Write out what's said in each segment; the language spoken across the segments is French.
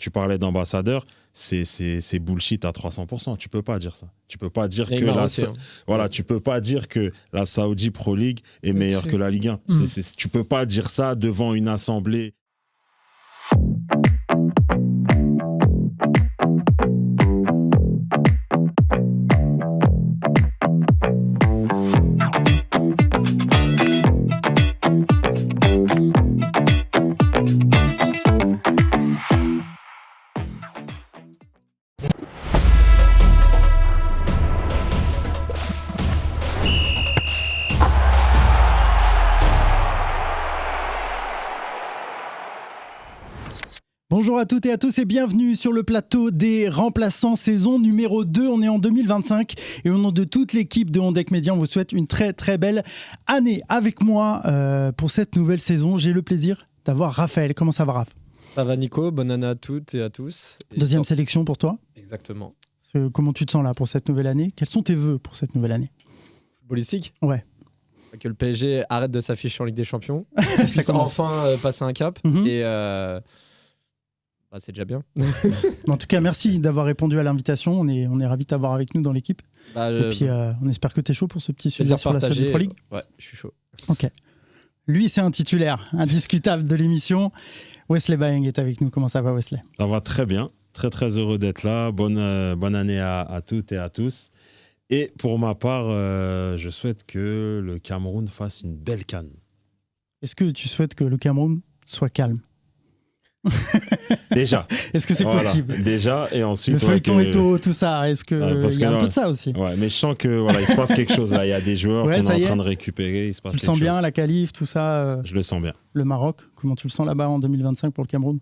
tu parlais d'ambassadeur, c'est bullshit à 300%. Tu peux pas dire ça. Tu peux pas dire tu peux pas dire que la Saudi Pro League est meilleure que la Ligue 1. Tu peux pas dire ça devant une assemblée. Bonjour à toutes et à tous et bienvenue sur le plateau des remplaçants saison numéro 2. On est en 2025 et au nom de toute l'équipe de On Deck Média, on vous souhaite une très très belle année. Avec moi pour cette nouvelle saison, j'ai le plaisir d'avoir Raphaël. Comment ça va, Raph ? Ça va Nico, bonne année à toutes et à tous. Deuxième sélection pour toi ? Exactement. Comment tu te sens là pour cette nouvelle année ? Quels sont tes vœux pour cette nouvelle année ? Footballistique ? Ouais. Que le PSG arrête de s'afficher en Ligue des Champions, puisse enfin passer un cap et c'est déjà bien. En tout cas, merci d'avoir répondu à l'invitation. On est ravis de t'avoir avec nous dans l'équipe. Et puis, on espère que tu es chaud pour ce petit sujet sur la Saudi Pro League. Ouais, je suis chaud. Ok. Lui, c'est un titulaire indiscutable de l'émission. Wesley Bayeng est avec nous. Comment ça va, Wesley ? Ça va très bien. Très, très heureux d'être là. Bonne année à toutes et à tous. Et pour ma part, je souhaite que le Cameroun fasse une belle CAN. Est-ce que tu souhaites que le Cameroun soit calme ? Déjà. Est-ce que c'est possible ? Déjà, et ensuite... Le feuilleton Eto'o, tout ça, est-ce qu'il y a un peu de ça aussi ? Ouais, mais je sens qu'il se passe quelque chose là. Il y a des joueurs qu'on est en train de récupérer. Il se passe tu le sens bien, la qualif, tout ça Je le sens bien. Le Maroc, comment tu le sens là-bas en 2025 pour le Cameroun ?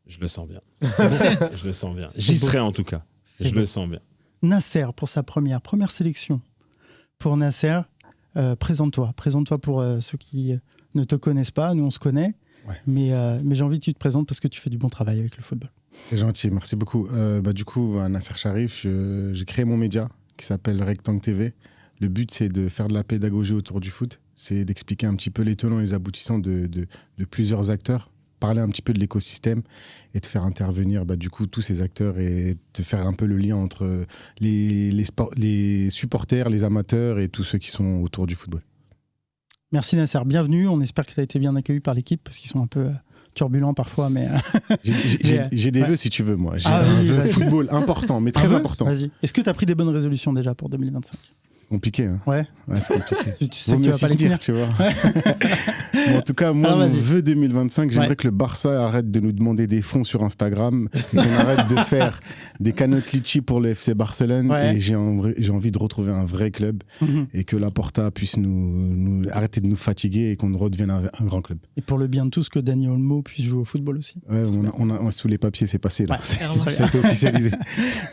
Je le sens bien. Je le sens bien. J'y serai en tout cas. Le sens bien. Nasser, pour sa première sélection. Pour Nasser, présente-toi. Présente-toi pour ceux qui ne te connaissent pas. Nous, on se connaît. Ouais. Mais j'ai envie que tu te présentes parce que tu fais du bon travail avec le football. C'est gentil, merci beaucoup. Du coup, Nasser Sharif, j'ai créé mon média qui s'appelle Rectangle TV. Le but, c'est de faire de la pédagogie autour du foot. C'est d'expliquer un petit peu les tenants et les aboutissants de plusieurs acteurs, parler un petit peu de l'écosystème et de faire intervenir du coup tous ces acteurs et de faire un peu le lien entre les supporters, les amateurs et tous ceux qui sont autour du football. Merci Nasser, bienvenue. On espère que tu as été bien accueilli par l'équipe parce qu'ils sont un peu turbulents parfois. Mais j'ai des vœux si tu veux, moi. J'ai un vœu football important, mais très important. Vas-y. Est-ce que tu as pris des bonnes résolutions déjà pour 2025 ? Compliqué, hein. Ouais, c'est compliqué. Tu sais que tu vas pas les tenir, tu vois. Bon, en tout cas, moi, mon vœu 2025, j'aimerais que le Barça arrête de nous demander des fonds sur Instagram, et qu'on arrête de faire des canottes litchi pour le FC Barcelone. Ouais. Et j'ai envie de retrouver un vrai club et que la Porta puisse nous arrêter de nous fatiguer et qu'on redevienne un grand club. Et pour le bien de tous, que Dani Olmo puisse jouer au football aussi. Ouais, on a sous les papiers, c'est passé là. Ouais, ça a été officialisé.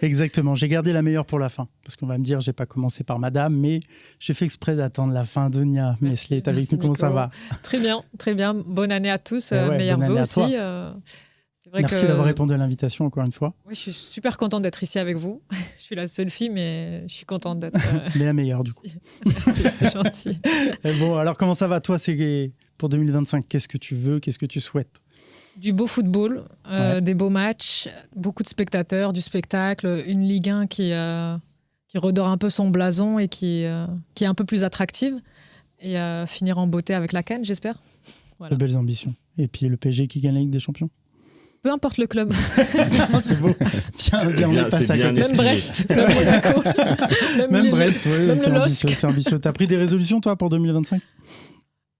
Exactement. J'ai gardé la meilleure pour la fin parce qu'on va me dire, j'ai pas commencé par Madame. Mais j'ai fait exprès d'attendre la fin. Donia Mesley est avec nous. Comment ça va ? Très bien, très bien. Bonne année à tous. Meilleurs vœux aussi. C'est vrai Merci d'avoir répondu à l'invitation encore une fois. Oui, je suis super contente d'être ici avec vous. Je suis la seule fille, mais je suis contente d'être... Mais la meilleure du coup. Merci, c'est gentil. Bon, alors comment ça va toi ? C'est pour 2025, qu'est-ce que tu veux ? Qu'est-ce que tu souhaites ? Du beau football, des beaux matchs, beaucoup de spectateurs, du spectacle, une Ligue 1 qui redore un peu son blason et qui est un peu plus attractive et finir en beauté avec la CAN, j'espère. Voilà. De belles ambitions. Et puis le PSG qui gagne la Ligue des Champions. Peu importe le club. C'est beau. Bien, on est passé à côté. Même Brest, même Monaco. Même Brest, oui, même c'est ambitieux. T'as pris des résolutions, toi, pour 2025 ?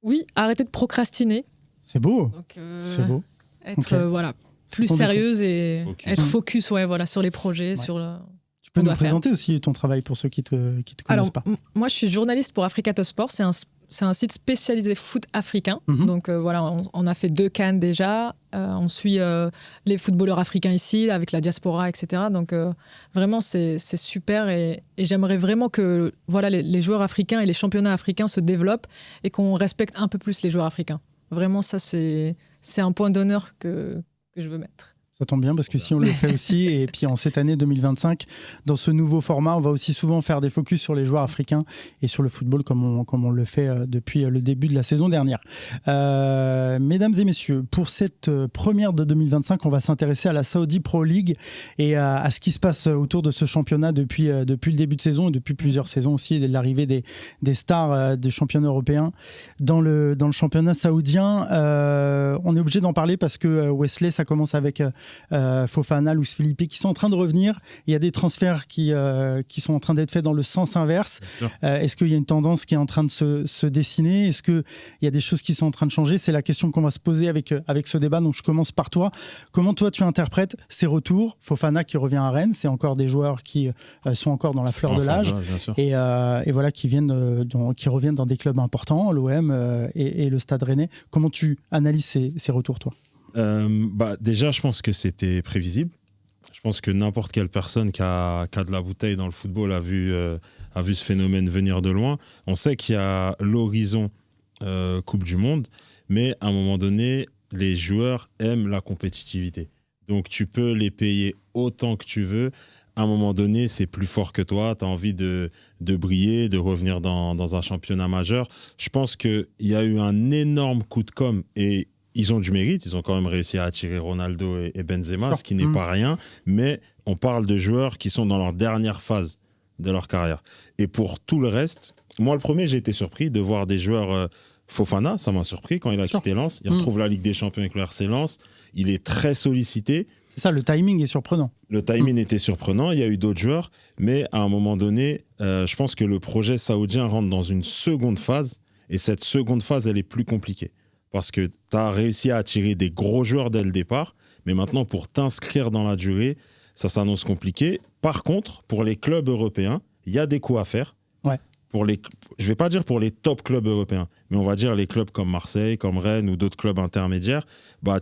Oui, arrêter de procrastiner. C'est beau. Donc, c'est beau. Être plus sérieuse et être focus sur les projets, sur le... Tu peux nous présenter aussi ton travail pour ceux qui te connaissent pas. Moi, je suis journaliste pour Africa Top Sport. C'est un site spécialisé foot africain. Donc on a fait 2 CAN déjà. On suit les footballeurs africains ici, avec la diaspora, etc. Donc vraiment, c'est super. Et j'aimerais vraiment que les joueurs africains et les championnats africains se développent et qu'on respecte un peu plus les joueurs africains. Vraiment, ça, c'est un point d'honneur que je veux mettre. Ça tombe bien parce que si on le fait aussi, et puis en cette année 2025, dans ce nouveau format, on va aussi souvent faire des focus sur les joueurs africains et sur le football comme on le fait depuis le début de la saison dernière. Mesdames et messieurs, pour cette première de 2025, on va s'intéresser à la Saudi Pro League et à ce qui se passe autour de ce championnat depuis le début de saison et depuis plusieurs saisons aussi, et de l'arrivée des stars des championnats européens dans le championnat saoudien. On est obligé d'en parler parce que Wesley, ça commence avec Fofana, Luis Felipe qui sont en train de revenir. Il y a des transferts qui sont en train d'être faits dans le sens inverse. Est-ce qu'il y a une tendance qui est en train de se dessiner? Est-ce qu'il y a des choses qui sont en train de changer? C'est la question qu'on va se poser avec ce débat. Donc je commence par toi. Comment toi tu interprètes ces retours? Fofana qui revient à Rennes, c'est encore des joueurs qui sont encore dans la fleur de l'âge et voilà, qui reviennent dans des clubs importants, l'OM et le Stade Rennais. Comment tu analyses ces retours, toi? Déjà, je pense que c'était prévisible. Je pense que n'importe quelle personne qui a de la bouteille dans le football a vu ce phénomène venir de loin. On sait qu'il y a l'horizon Coupe du Monde, mais à un moment donné, les joueurs aiment la compétitivité. Donc tu peux les payer autant que tu veux. À un moment donné, c'est plus fort que toi. Tu as envie de briller, de revenir dans un championnat majeur. Je pense qu'il y a eu un énorme coup de com' et ils ont du mérite, ils ont quand même réussi à attirer Ronaldo et Benzema, ce qui n'est pas rien, mais on parle de joueurs qui sont dans leur dernière phase de leur carrière. Et pour tout le reste, moi le premier, j'ai été surpris de voir des joueurs... Fofana, ça m'a surpris quand il a quitté Lens. Il retrouve la Ligue des Champions avec le RC Lens. Il est très sollicité. C'est ça, le timing est surprenant. Le timing était surprenant, il y a eu d'autres joueurs, mais à un moment donné, je pense que le projet saoudien rentre dans une seconde phase, et cette seconde phase, elle est plus compliquée. Parce que tu as réussi à attirer des gros joueurs dès le départ, mais maintenant, pour t'inscrire dans la durée, ça s'annonce compliqué. Par contre, pour les clubs européens, il y a des coups à faire. Ouais. Je ne vais pas dire pour les top clubs européens, mais on va dire les clubs comme Marseille, comme Rennes ou d'autres clubs intermédiaires,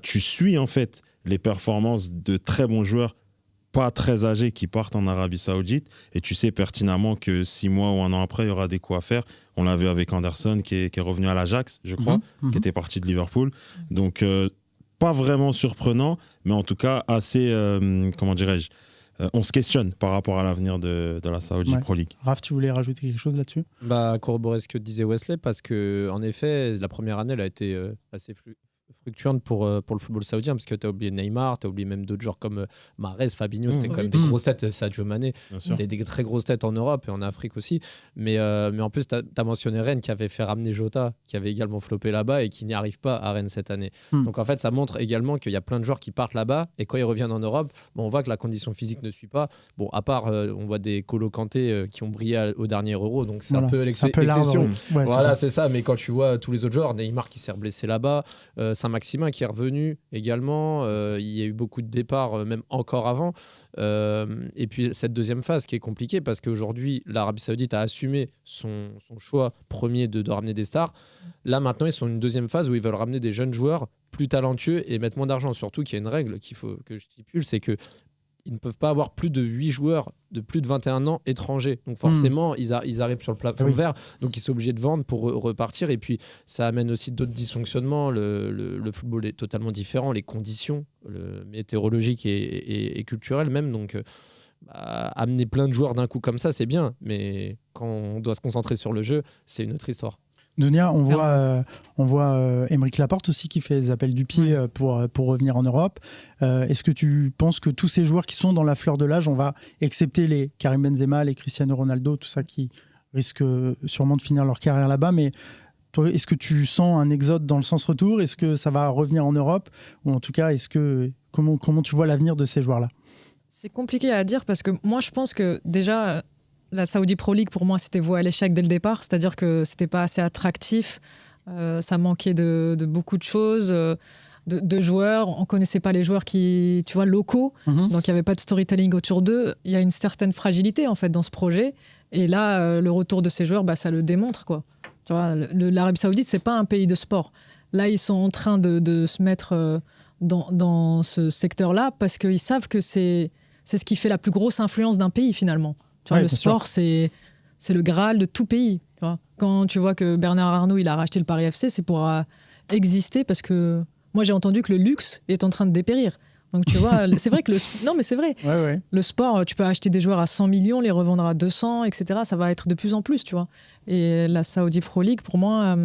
tu suis en fait les performances de très bons joueurs pas très âgés qui partent en Arabie Saoudite, et tu sais pertinemment que 6 mois ou 1 an après, il y aura des coups à faire. On l'a vu avec Anderson qui est revenu à l'Ajax, je crois, qui était parti de Liverpool. Donc, pas vraiment surprenant, mais en tout cas assez, comment dirais-je, on se questionne par rapport à l'avenir de la Saudi Pro League. Raph, tu voulais rajouter quelque chose là-dessus? Corroborer ce que disait Wesley, parce qu'en effet, la première année, elle a été assez fluctuante pour le football saoudien, parce que tu as oublié Neymar, tu as oublié même d'autres joueurs comme Mahrez, Fabinho, c'est quand même des grosses têtes, Sadio Mané, des très grosses têtes en Europe et en Afrique aussi. Mais en plus, tu as mentionné Rennes qui avait fait ramener Jota, qui avait également floppé là-bas et qui n'y arrive pas à Rennes cette année. Donc en fait, ça montre également qu'il y a plein de joueurs qui partent là-bas et quand ils reviennent en Europe, on voit que la condition physique ne suit pas. Bon, à part, on voit des Kolo Kanté qui ont brillé au dernier Euro, donc c'est un peu l'exception. Voilà, c'est ça. Mais quand tu vois tous les autres joueurs, Neymar qui s'est blessé là-bas, Saint-Maximin qui est revenu également, il y a eu beaucoup de départs même encore avant, et puis cette deuxième phase qui est compliquée parce qu'aujourd'hui l'Arabie Saoudite a assumé son choix premier de ramener des stars. Là maintenant ils sont une deuxième phase où ils veulent ramener des jeunes joueurs plus talentueux et mettre moins d'argent, surtout qu'il y a une règle qu'il faut que je stipule, c'est que ils ne peuvent pas avoir plus de 8 joueurs de plus de 21 ans étrangers. Donc forcément, ils arrivent sur le plafond vert, donc ils sont obligés de vendre pour repartir. Et puis, ça amène aussi d'autres dysfonctionnements. Le football est totalement différent, les conditions météorologiques et culturelles même. Donc, amener plein de joueurs d'un coup comme ça, c'est bien. Mais quand on doit se concentrer sur le jeu, c'est une autre histoire. Dunia, on voit Aymeric Laporte aussi qui fait des appels du pied pour revenir en Europe. Est-ce que tu penses que tous ces joueurs qui sont dans la fleur de l'âge, on va excepter les Karim Benzema, les Cristiano Ronaldo, tout ça qui risquent sûrement de finir leur carrière là-bas, mais toi, est-ce que tu sens un exode dans le sens retour? Est-ce que ça va revenir en Europe? Ou en tout cas, comment tu vois l'avenir de ces joueurs-là? C'est compliqué à dire parce que moi, je pense que déjà... La Saudi Pro League, pour moi, c'était voué à l'échec dès le départ. C'est-à-dire que c'était pas assez attractif. Ça manquait de beaucoup de choses, de joueurs. On connaissait pas les joueurs locaux. Donc, il n'y avait pas de storytelling autour d'eux. Il y a une certaine fragilité, en fait, dans ce projet. Et là, le retour de ces joueurs, ça le démontre, quoi. Tu vois, l'Arabie Saoudite, c'est pas un pays de sport. Là, ils sont en train de se mettre dans ce secteur-là parce qu'ils savent que c'est ce qui fait la plus grosse influence d'un pays, finalement. Tu vois, le sport, c'est le Graal de tout pays. Tu vois. Quand tu vois que Bernard Arnault il a racheté le Paris FC, c'est pour exister parce que moi, j'ai entendu que le luxe est en train de dépérir. Donc tu vois, c'est vrai que non mais c'est vrai. Ouais. Le sport, tu peux acheter des joueurs à 100 millions, les revendre à 200, etc. Ça va être de plus en plus, tu vois. Et la Saudi Pro League, pour moi,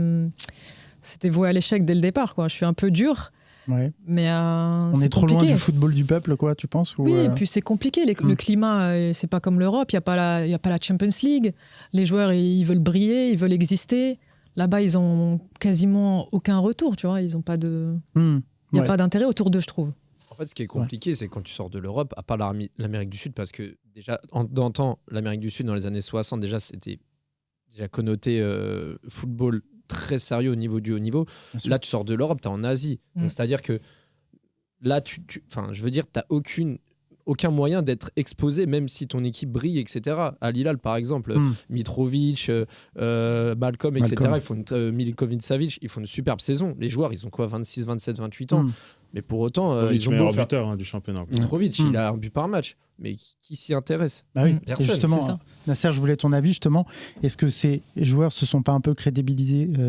c'était voué à l'échec dès le départ, quoi. Je suis un peu dur. Ouais. Mais on est trop compliqué. loin du football du peuple, quoi, tu penses ou Oui, et puis c'est compliqué. Le climat, c'est pas comme l'Europe. Il n'y a pas la Champions League. Les joueurs, ils veulent briller, ils veulent exister. Là-bas, ils ont quasiment aucun retour, tu vois. Ils ont pas de... Il n'y a pas d'intérêt autour d'eux, je trouve. En fait, ce qui est compliqué, c'est quand tu sors de l'Europe, à part l'Amérique du Sud, parce que déjà, d'antan, l'Amérique du Sud, dans les années 60, déjà, c'était déjà connoté football très sérieux au niveau du haut niveau. Là, tu sors de l'Europe, tu es en Asie. Donc, c'est-à-dire que là, je veux dire, tu n'as aucun moyen d'être exposé, même si ton équipe brille, etc. À Hilal, par exemple, Mitrovic, Malcolm, etc. Ils font Milinkovic-Savic, ils font une superbe saison. Les joueurs, ils ont quoi, 26, 27, 28 ans. Mais pour autant, ils ont meilleur buteur du championnat. Mitrovic, il a un but par match. Mais qui s'y intéresse? Personne. Justement, Nasser, je voulais ton avis, justement. Est-ce que ces joueurs se sont pas un peu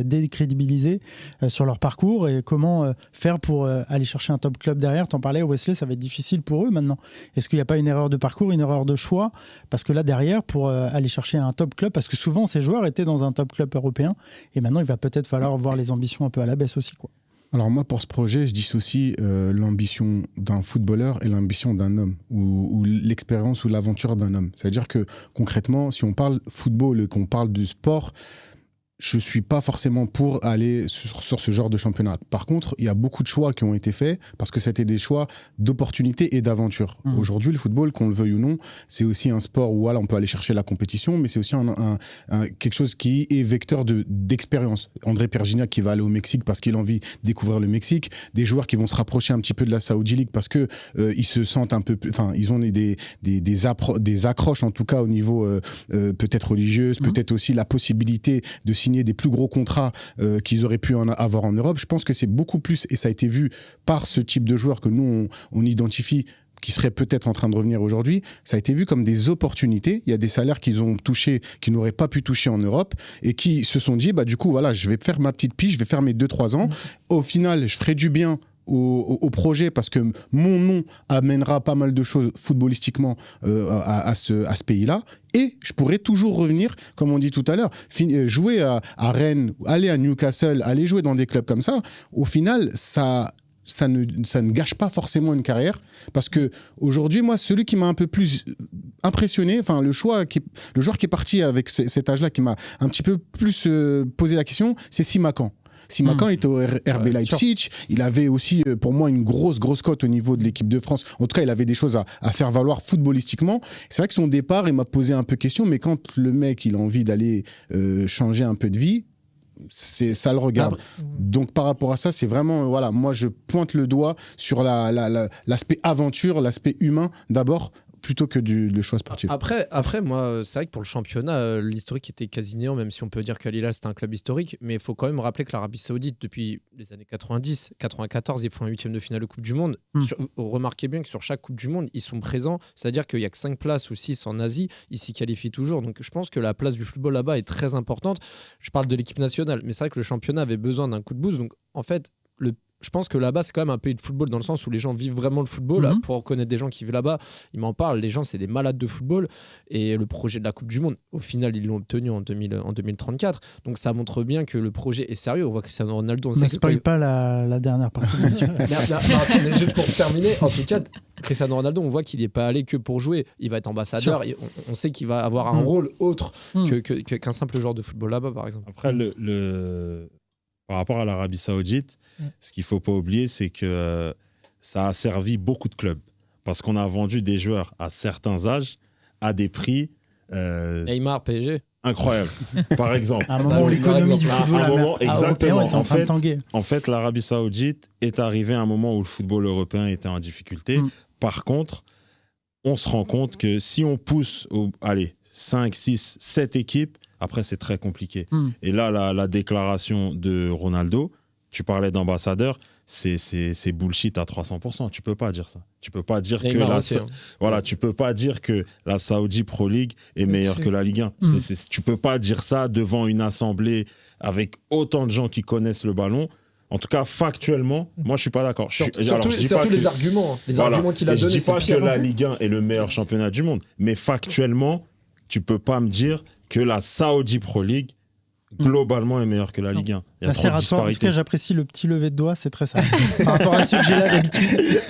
décrédibilisés sur leur parcours et comment faire pour aller chercher un top club derrière? T'en parlais, Wesley, ça va être difficile pour eux maintenant. Est-ce qu'il n'y a pas une erreur de parcours, une erreur de choix? Parce que là, derrière, pour aller chercher un top club, parce que souvent, ces joueurs étaient dans un top club européen et maintenant, il va peut-être falloir voir les ambitions un peu à la baisse aussi, quoi. Alors moi, pour ce projet, je dissocie l'ambition d'un footballeur et l'ambition d'un homme, ou l'expérience ou l'aventure d'un homme. C'est-à-dire que concrètement, si on parle football et qu'on parle du sport, je ne suis pas forcément pour aller sur ce genre de championnat. Par contre, il y a beaucoup de choix qui ont été faits parce que c'était des choix d'opportunité et d'aventure. Aujourd'hui, le football, qu'on le veuille ou non, c'est aussi un sport où on peut aller chercher la compétition, mais c'est aussi quelque chose qui est vecteur d'expérience. André Pergina qui va aller au Mexique parce qu'il a envie de découvrir le Mexique, des joueurs qui vont se rapprocher un petit peu de la Saudi League parce que ils se sentent un peu, ils ont des accroches en tout cas au niveau peut-être religieuse, peut-être aussi la possibilité de signer des plus gros contrats qu'ils auraient pu avoir en Europe. Je pense que c'est beaucoup plus, et ça a été vu par ce type de joueurs que nous, on identifie, qui seraient peut-être en train de revenir aujourd'hui, ça a été vu comme des opportunités. Il y a des salaires qu'ils ont touchés, qu'ils n'auraient pas pu toucher en Europe, et qui se sont dit, du coup, voilà, je vais faire ma petite pige, je vais faire mes 2-3 ans. Au final, je ferai du bien au projet parce que mon nom amènera pas mal de choses footballistiquement à ce pays-là, et je pourrais toujours revenir, comme on dit tout à l'heure, jouer à Rennes, aller à Newcastle, aller jouer dans des clubs comme ça. Au final, ça ne gâche pas forcément une carrière, parce que aujourd'hui, moi, celui qui m'a un peu plus impressionné, enfin le joueur qui est parti avec cet âge-là, qui m'a un petit peu plus posé la question, c'est Simakan. Simakan était au RB Leipzig. Il avait aussi, pour moi, une grosse cote au niveau de l'équipe de France. En tout cas, il avait des choses à faire valoir footballistiquement. C'est vrai que son départ, il m'a posé un peu question, mais quand le mec, il a envie d'aller changer un peu de vie, ça le regarde. Donc par rapport à ça, c'est vraiment, voilà, moi je pointe le doigt sur l'aspect aventure, l'aspect humain d'abord, plutôt que le choix sportif. Après, moi, c'est vrai que pour le championnat, l'historique était quasi néant, même si on peut dire qu'Al Hilal c'était un club historique, mais il faut quand même rappeler que l'Arabie Saoudite, depuis les années 90, 94, ils font un 8e de finale de Coupe du Monde. Remarquez bien que sur chaque Coupe du Monde, ils sont présents, c'est-à-dire qu'il n'y a que 5 places ou 6 en Asie, ils s'y qualifient toujours. Donc je pense que la place du football là-bas est très importante. Je parle de l'équipe nationale, mais c'est vrai que le championnat avait besoin d'un coup de boost. Donc en fait, je pense que là-bas, c'est quand même un pays de football dans le sens où les gens vivent vraiment le football. Pour connaître des gens qui vivent là-bas, ils m'en parlent. Les gens, c'est des malades de football. Et le projet de la Coupe du Monde, au final, ils l'ont obtenu en 2034. Donc ça montre bien que le projet est sérieux. On voit Cristiano Ronaldo. Ne spoil pas la dernière partie de l'émission. Juste pour terminer, en tout cas, Cristiano Ronaldo, on voit qu'il n'est pas allé que pour jouer. Il va être ambassadeur. On sait qu'il va avoir un rôle autre qu'un simple joueur de football là-bas, par exemple. Après, par rapport à l'Arabie Saoudite, ce qu'il ne faut pas oublier, c'est que ça a servi beaucoup de clubs. Parce qu'on a vendu des joueurs à certains âges à des prix... Neymar, PSG. Incroyable. Par exemple. À un moment où l'économie du football exactement. Est en train de tanguer. En fait, l'Arabie Saoudite est arrivée à un moment où le football européen était en difficulté. Par contre, on se rend compte que si on pousse 5, 6, 7 équipes, après, c'est très compliqué. Et là, la déclaration de Ronaldo, tu parlais d'ambassadeur, c'est bullshit à 300%. Tu peux pas dire ça. Tu peux pas dire tu peux pas dire que la Saudi Pro League est meilleure que la Ligue 1. Tu peux pas dire ça devant une assemblée avec autant de gens qui connaissent le ballon. En tout cas, factuellement, moi, je suis pas d'accord. Surtout les arguments qu'il a donnés. Je dis pas que la Ligue 1 est le meilleur championnat du monde, mais factuellement, tu peux pas me dire que la Saudi Pro League globalement est meilleure que la Ligue 1. Il y a trop de disparités. En tout cas, j'apprécie le petit lever de doigt, c'est très simple. Par rapport à ceux que j'ai là d'habitude,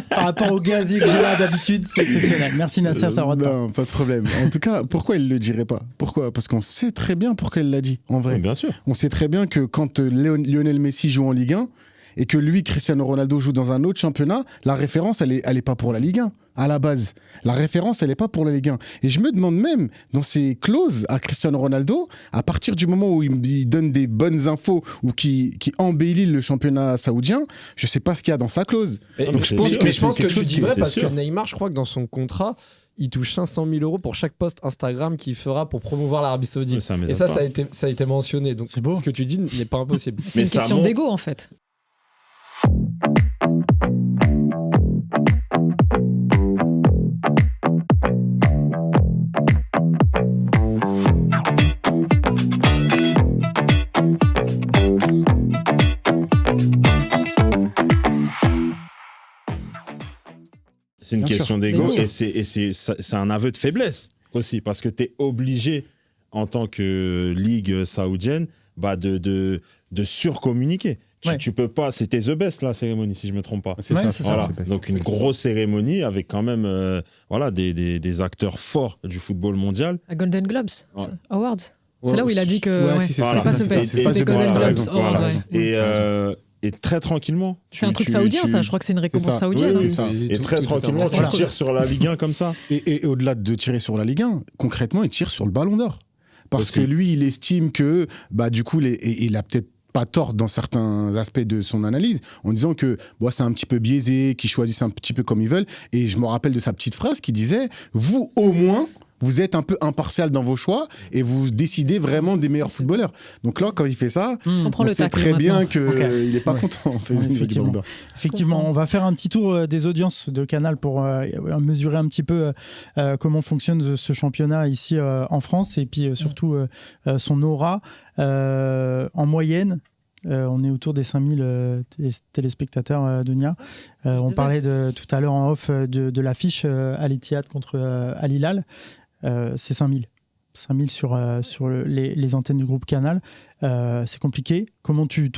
par rapport au gazier que j'ai là d'habitude, c'est exceptionnel. Merci Nasser, ça va Non, pas de problème. En tout cas, pourquoi il le dirait pas ? Pourquoi ? Parce qu'on sait très bien pourquoi il l'a dit, en vrai. Oui, bien sûr. On sait très bien que quand Lionel Messi joue en Ligue 1 et que lui, Cristiano Ronaldo, joue dans un autre championnat, la référence, elle est pas pour la Ligue 1, à la base. La référence, elle est pas pour la Ligue 1. Et je me demande même, dans ses clauses à Cristiano Ronaldo, à partir du moment où il donne des bonnes infos ou qui embellit le championnat saoudien, je sais pas ce qu'il y a dans sa clause. Donc je pense que tu dis vrai parce que Neymar, je crois que dans son contrat, il touche 500 000 € pour chaque post Instagram qu'il fera pour promouvoir l'Arabie Saoudite. Et ça a été mentionné. Donc c'est beau. Ce que tu dis n'est pas impossible. C'est une question d'ego en fait. C'est une question d'ego et c'est un aveu de faiblesse aussi parce que tu es obligé en tant que ligue saoudienne de surcommuniquer. Tu peux pas, c'était The Best la cérémonie si je me trompe pas. C'est ça. Voilà. Donc une grosse cérémonie avec quand même des acteurs forts du football mondial. À Golden Globes Awards. C'est là où il a dit que c'était pas The Best, c'était Golden Globes Awards. Et très tranquillement. C'est un truc saoudien, ça. Je crois que c'est une récompense saoudienne. Oui, c'est ça. Et très tranquillement, tu tires sur la Ligue 1 comme ça. Et au-delà de tirer sur la Ligue 1, concrètement, il tire sur le Ballon d'Or. Parce que lui, il estime que, du coup, il a peut-être pas tort dans certains aspects de son analyse, en disant que c'est un petit peu biaisé, qu'ils choisissent un petit peu comme ils veulent. Et je me rappelle de sa petite phrase qui disait « Vous, au moins, vous êtes un peu impartial dans vos choix et vous décidez vraiment des meilleurs footballeurs. » Donc là, quand il fait ça, on sait très bien qu'il n'est pas content. En fait, effectivement, on va faire un petit tour des audiences de Canal pour mesurer un petit peu comment fonctionne ce championnat ici en France et puis surtout son aura. En moyenne, on est autour des 5000 téléspectateurs, Dunia. On parlait tout à l'heure en off de l'affiche Al Ittihad contre Al Hilal. C'est 5000. 5000 sur les antennes du groupe Canal. C'est compliqué. Comment tu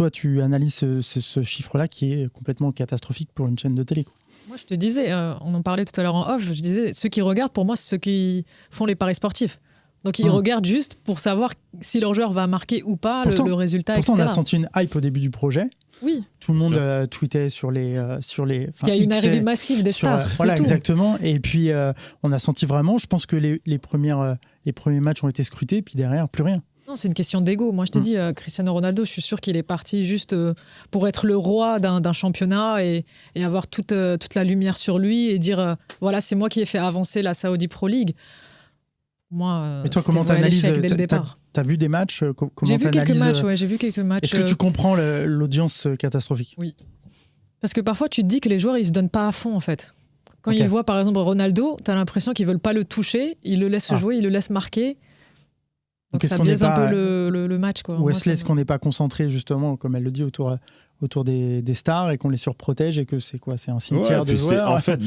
analyses ce chiffre-là qui est complètement catastrophique pour une chaîne de télé, quoi. Moi, je te disais, on en parlait tout à l'heure en off, je disais, ceux qui regardent, pour moi, c'est ceux qui font les paris sportifs. Donc ils regardent juste pour savoir si leur joueur va marquer ou pas, le résultat, pourtant, etc. on a senti une hype au début du projet. Oui. Tout le monde tweetait sur les. Parce qu'il y a une arrivée massive des stars. Voilà, exactement. Et puis on a senti vraiment, je pense que les premiers matchs ont été scrutés, puis derrière, plus rien. Non, c'est une question d'ego. Moi, je t'ai dit, Cristiano Ronaldo, je suis sûr qu'il est parti juste pour être le roi d'un championnat et avoir toute la lumière sur lui et dire voilà, c'est moi qui ai fait avancer la Saudi Pro League. Moi, mais toi, comment t'analyses dès le départ. T'as vu des matchs? J'ai vu quelques matchs, j'ai vu quelques matchs. Est-ce que tu comprends l'audience catastrophique? Oui. Parce que parfois, tu te dis que les joueurs, ils se donnent pas à fond, en fait. Quand ils voient, par exemple, Ronaldo, t'as l'impression qu'ils veulent pas le toucher, ils le laissent jouer, ils le laissent marquer. Donc ça biaise un peu le match, quoi. Wesley, est-ce qu'on n'est pas concentré, justement, comme elle le dit, autour des stars et qu'on les surprotège et que c'est quoi? C'est un cimetière de joueurs. En fait,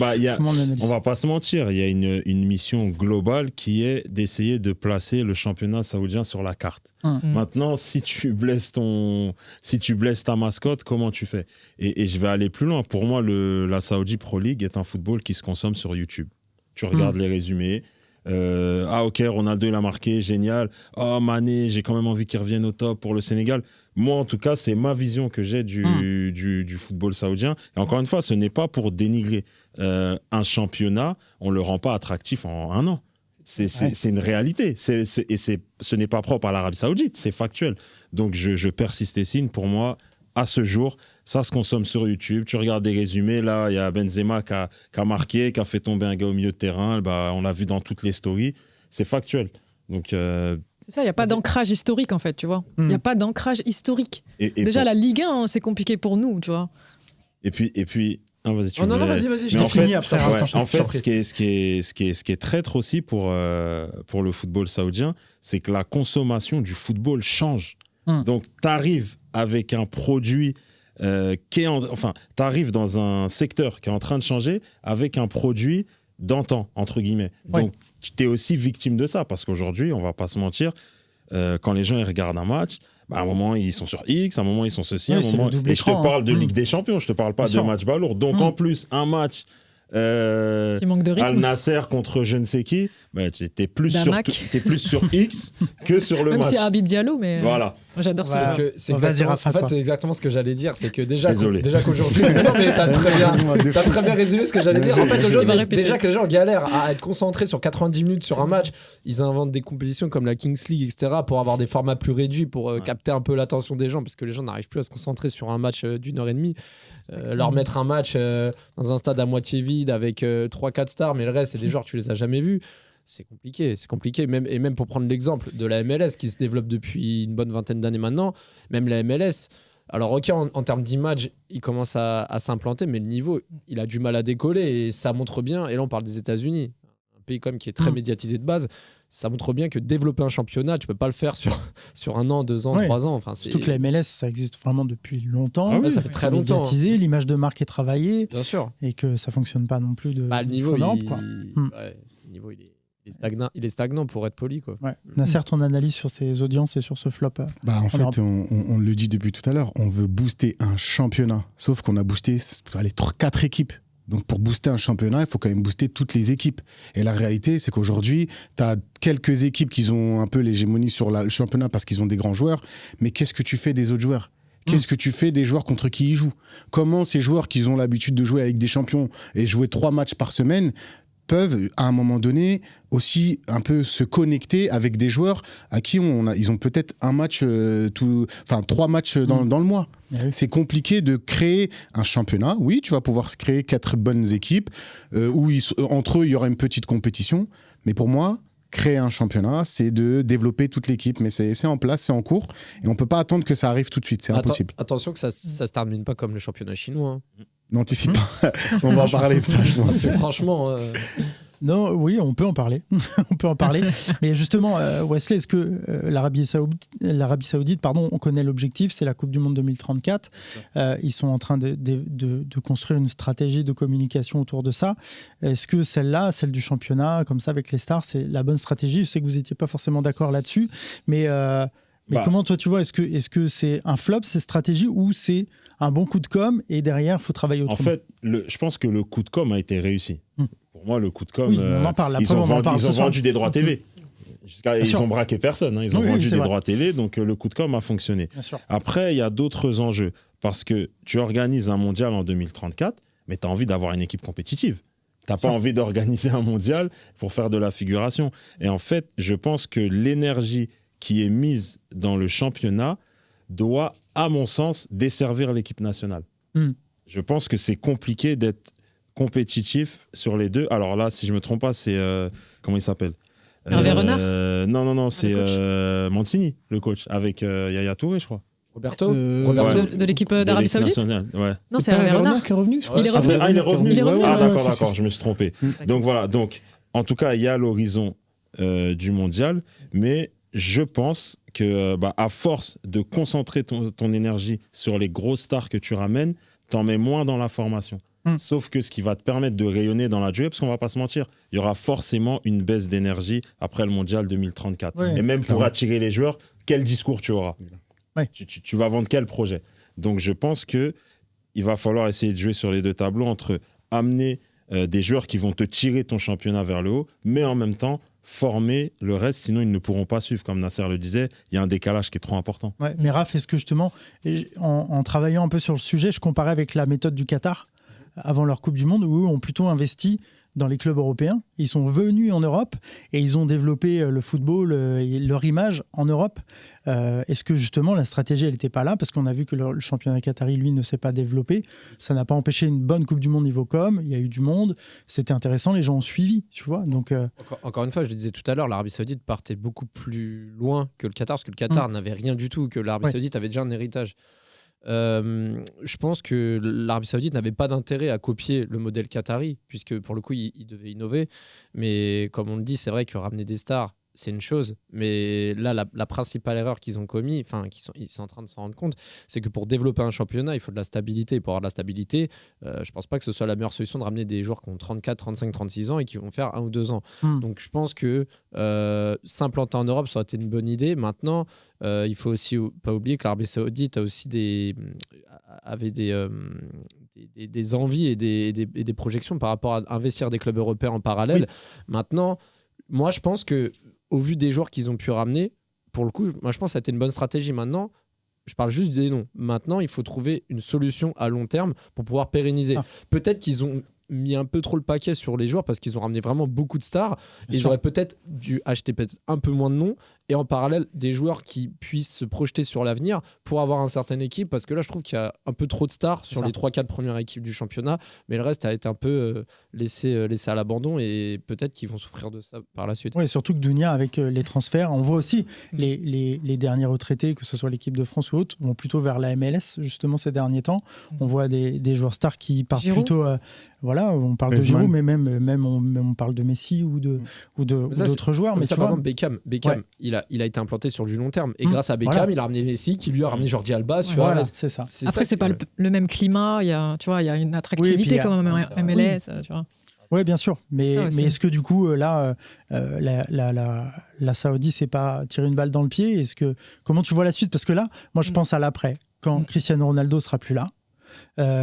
on va pas se mentir, il y a une mission globale qui est d'essayer de placer le championnat saoudien sur la carte. Maintenant, si tu blesses ta mascotte, comment tu fais? Et je vais aller plus loin. Pour moi, la Saudi Pro League est un football qui se consomme sur YouTube. Tu regardes les résumés. Ok, Ronaldo il a marqué, génial. Mané, j'ai quand même envie qu'il revienne au top pour le Sénégal. Moi, en tout cas, c'est ma vision que j'ai du football saoudien. Et encore une fois, ce n'est pas pour dénigrer un championnat. On le rend pas attractif en un an. C'est une réalité. Ce n'est pas propre à l'Arabie Saoudite. C'est factuel. Donc, je persiste et signe. Pour moi, à ce jour, ça se consomme sur YouTube. Tu regardes des résumés. Là, il y a Benzema qui a marqué, qui a fait tomber un gars au milieu de terrain. On l'a vu dans toutes les stories. C'est factuel. Donc, c'est ça, il n'y a pas d'ancrage historique, en fait, tu vois. Il n'y a pas d'ancrage historique. Déjà, la Ligue 1, c'est compliqué pour nous, tu vois. Et puis vas-y, vas-y. J'ai fini après. En fait, ce qui est traître aussi pour le football saoudien, c'est que la consommation du football change. Donc, tu arrives avec un produit t'arrives dans un secteur qui est en train de changer avec un produit d'antan, entre guillemets. Ouais. Donc, tu es aussi victime de ça, parce qu'aujourd'hui, on va pas se mentir, quand les gens ils regardent un match, à un moment ils sont sur X, à un moment ils sont ceci, à un moment... Et je te parle de Ligue des Champions, je te parle pas de match balourd. Donc en plus, un match... qui manque de rythme. Al Nasser contre je ne sais qui, t'es plus sur X que sur le Même match. si Habib Diallo, mais voilà. Moi, j'adore ça. Parce que c'est exactement ce que j'allais dire, c'est que déjà qu'aujourd'hui, non mais t'as très bien résumé ce que j'allais dire. En fait, aujourd'hui, déjà que les gens galèrent à être concentrés sur 90 minutes sur un match, ils inventent des compétitions comme la Kings League, etc., pour avoir des formats plus réduits, pour capter un peu l'attention des gens, parce que les gens n'arrivent plus à se concentrer sur un match d'une heure et demie. Leur mettre un match dans un stade à moitié vide avec 3-4 stars, mais le reste, c'est des joueurs, tu les as jamais vus. C'est compliqué. Même pour prendre l'exemple de la MLS qui se développe depuis une bonne vingtaine d'années maintenant, même la MLS, alors ok, en termes d'image, il commence à s'implanter, mais le niveau, il a du mal à décoller et ça montre bien, et là on parle des États-Unis, un pays comme qui est très médiatisé de base, ça montre bien que développer un championnat, tu peux pas le faire sur 1 an, 2 ans, 3 ans. Enfin, surtout que la MLS, ça existe vraiment depuis longtemps. Ça fait très longtemps. Médiatisé, l'image de marque est travaillée. Bien sûr. Et que ça fonctionne pas non plus de le niveau, le niveau, il est stagnant pour être poli, quoi. Ouais. Nasser, ton analyse sur ces audiences et sur ce flop en fait, on le dit depuis tout à l'heure, on veut booster un championnat. Sauf qu'on a boosté 4 équipes. Donc pour booster un championnat, il faut quand même booster toutes les équipes. Et la réalité, c'est qu'aujourd'hui, tu as quelques équipes qui ont un peu l'hégémonie sur le championnat parce qu'ils ont des grands joueurs. Mais qu'est-ce que tu fais des autres joueurs ? Qu'est-ce que tu fais des joueurs contre qui ils jouent ? Comment ces joueurs qui ont l'habitude de jouer avec des champions et jouer 3 matchs par semaine peuvent, à un moment donné, aussi un peu se connecter avec des joueurs à qui ils ont peut-être 3 matchs dans le mois. Oui. C'est compliqué de créer un championnat. Oui, tu vas pouvoir créer 4 bonnes équipes où entre eux, il y aura une petite compétition. Mais pour moi, créer un championnat, c'est de développer toute l'équipe. Mais c'est en place, c'est en cours. Et on ne peut pas attendre que ça arrive tout de suite. C'est impossible. Attention que ça ne se termine pas comme le championnat chinois. Hein. N'anticipe pas. On va en parler de ça, je pense. Franchement... Non, oui, on peut en parler. Mais justement, Wesley, est-ce que l'Arabie Saoudite, on connaît l'objectif, c'est la Coupe du Monde 2034. Ils sont en train de construire une stratégie de communication autour de ça. Est-ce que celle du championnat, comme ça, avec les stars, c'est la bonne stratégie ? Je sais que vous n'étiez pas forcément d'accord là-dessus, mais comment toi tu vois, est-ce que c'est un flop, ces stratégies, ou c'est un bon coup de com' et derrière, il faut travailler autrement ? En fait, je pense que le coup de com' a été réussi. Pour moi, le coup de com', on en parle. Ils ont vendu des droits TV. Ils ont braqué personne. Ils ont vendu des droits télé, donc le coup de com' a fonctionné. Après, il y a d'autres enjeux. Parce que tu organises un mondial en 2034, mais tu as envie d'avoir une équipe compétitive. Tu n'as pas envie d'organiser un mondial pour faire de la figuration. Et en fait, je pense que l'énergie qui est mise dans le championnat doit, à mon sens, desservir l'équipe nationale. Je pense que c'est compliqué d'être compétitif sur les deux. Alors là, si je ne me trompe pas, c'est... comment il s'appelle ? Hervé Renard ? Non, c'est Mancini, le coach, avec Yaya Touré, je crois. Roberto de l'équipe d'Arabie Saoudite ? Ouais. Non, c'est Hervé Renard qui est revenu, je crois. Il est revenu. Il est revenu. Ah, d'accord, je me suis trompé. Donc voilà, en tout cas, il y a l'horizon du mondial, mais je pense que à force de concentrer ton énergie sur les grosses stars que tu ramènes, t'en mets moins dans la formation. Sauf que ce qui va te permettre de rayonner dans la durée, parce qu'on va pas se mentir, il y aura forcément une baisse d'énergie après le mondial 2034. Et même pour attirer les joueurs, quel discours tu auras ? Tu vas vendre quel projet ? Donc je pense qu'il va falloir essayer de jouer sur les deux tableaux, entre amener des joueurs qui vont te tirer ton championnat vers le haut, mais en même temps former le reste, sinon ils ne pourront pas suivre. Comme Nasser le disait, il y a un décalage qui est trop important. Mais Raph, est-ce que justement, en travaillant un peu sur le sujet, je comparais avec la méthode du Qatar avant leur Coupe du Monde, où eux ont plutôt investi dans les clubs européens. Ils sont venus en Europe et ils ont développé le football, leur image en Europe. Est-ce que justement la stratégie, elle n'était pas là ? Parce qu'on a vu que le championnat qatari, lui, ne s'est pas développé. Ça n'a pas empêché une bonne Coupe du Monde niveau com. Il y a eu du monde. C'était intéressant. Les gens ont suivi, tu vois. Donc, encore une fois, je le disais tout à l'heure, l'Arabie Saoudite partait beaucoup plus loin que le Qatar, parce que le Qatar n'avait rien du tout, que l'Arabie Saoudite avait déjà un héritage. Je pense que l'Arabie Saoudite n'avait pas d'intérêt à copier le modèle qatari, puisque pour le coup, il devait innover. Mais comme on le dit, c'est vrai que ramener des stars, c'est une chose, mais là, la principale erreur qu'ils ont commis, ils sont en train de s'en rendre compte, c'est que pour développer un championnat, il faut de la stabilité. Pour avoir de la stabilité, je pense pas que ce soit la meilleure solution de ramener des joueurs qui ont 34, 35, 36 ans et qui vont faire 1 ou 2 ans. Donc je pense que s'implanter en Europe, ça aurait été une bonne idée. Maintenant, il faut aussi pas oublier que l'Arabie Saoudite a aussi avait des envies et des projections par rapport à investir des clubs européens en parallèle. Oui. Maintenant, moi, je pense que au vu des joueurs qu'ils ont pu ramener, pour le coup, moi, je pense que ça a été une bonne stratégie. Maintenant, je parle juste des noms. Maintenant, il faut trouver une solution à long terme pour pouvoir pérenniser. Peut-être qu'ils ont mis un peu trop le paquet sur les joueurs parce qu'ils ont ramené vraiment beaucoup de stars. Ils auraient peut-être dû acheter un peu moins de noms et en parallèle des joueurs qui puissent se projeter sur l'avenir pour avoir une certaine équipe, parce que là je trouve qu'il y a un peu trop de stars sur les 3-4 premières équipes du championnat, mais le reste a été un peu laissé à l'abandon et peut-être qu'ils vont souffrir de ça par la suite. Oui, surtout que Dunia, avec les transferts, on voit aussi les derniers retraités, que ce soit l'équipe de France ou autre, vont plutôt vers la MLS justement ces derniers temps. On voit des joueurs stars qui partent plutôt... voilà, on parle de Giroud, mais même on parle de Messi ou d'autres joueurs. Mais ça, par exemple, Beckham il a été implanté sur du long terme. Et grâce à Beckham, il a ramené Messi, qui lui a ramené Jordi Alba. C'est ça. Après, c'est pas le même climat. Il y a une attractivité quand même en MLS. Tu vois. Oui, bien sûr. Mais est-ce que du coup, là, la Saoudi, c'est pas tirer une balle dans le pied? Comment tu vois la suite? Parce que là, moi, je pense à l'après. Quand Cristiano Ronaldo sera plus là,